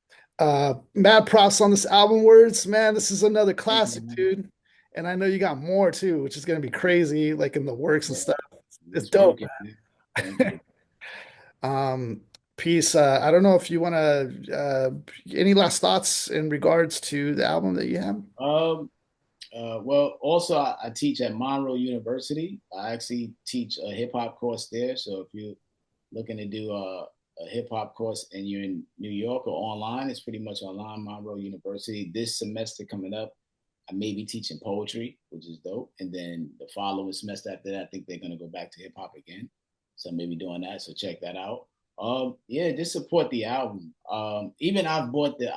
Mad props on this album, Words, man. This is another Thank you, classic, man. dude. And I know you got more too, which is gonna be crazy, like in the works and Yeah, stuff. It's just dope. working. Man. Thank you. Um, Peace. I don't know if you want to, any last thoughts in regards to the album that you have? Um, well, also I teach at Monroe University. I actually teach a hip hop course there. So if you're looking to do a hip hop course and you're in New York or online, it's pretty much online. Monroe University. This semester coming up, I may be teaching poetry, which is dope. And then the following semester after that, I think they're gonna go back to hip hop again. So maybe doing that. So check that out. Yeah, just support the album. I even bought the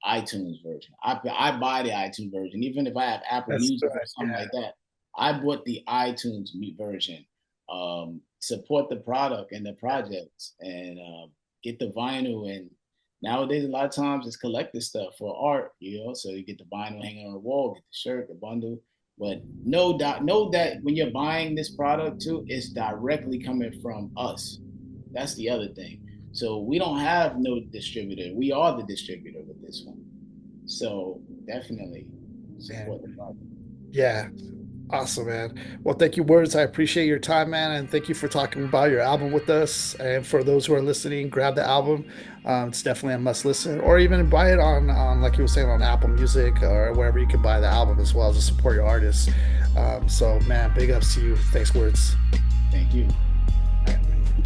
iTunes version. I buy the iTunes version, even if I have Apple That's Music or something yeah, like that. I bought the iTunes version. Support the product and the projects, and get the vinyl. And nowadays, a lot of times it's collector stuff for art, So you get the vinyl hanging on the wall, get the shirt, the bundle. But know that when you're buying this product too, it's directly coming from us. That's the other thing. So we don't have no distributor. We are the distributor with this one. So definitely man. support the product. Yeah, awesome, man. Well, thank you, Words. I appreciate your time, man, and thank you for talking about your album with us. And for those who are listening, grab the album. It's definitely a must listen, or even buy it on like you were saying, on Apple Music or wherever you can buy the album as well to support your artists. So, man, big ups to you. Thanks, Words. Thank you. All right, man.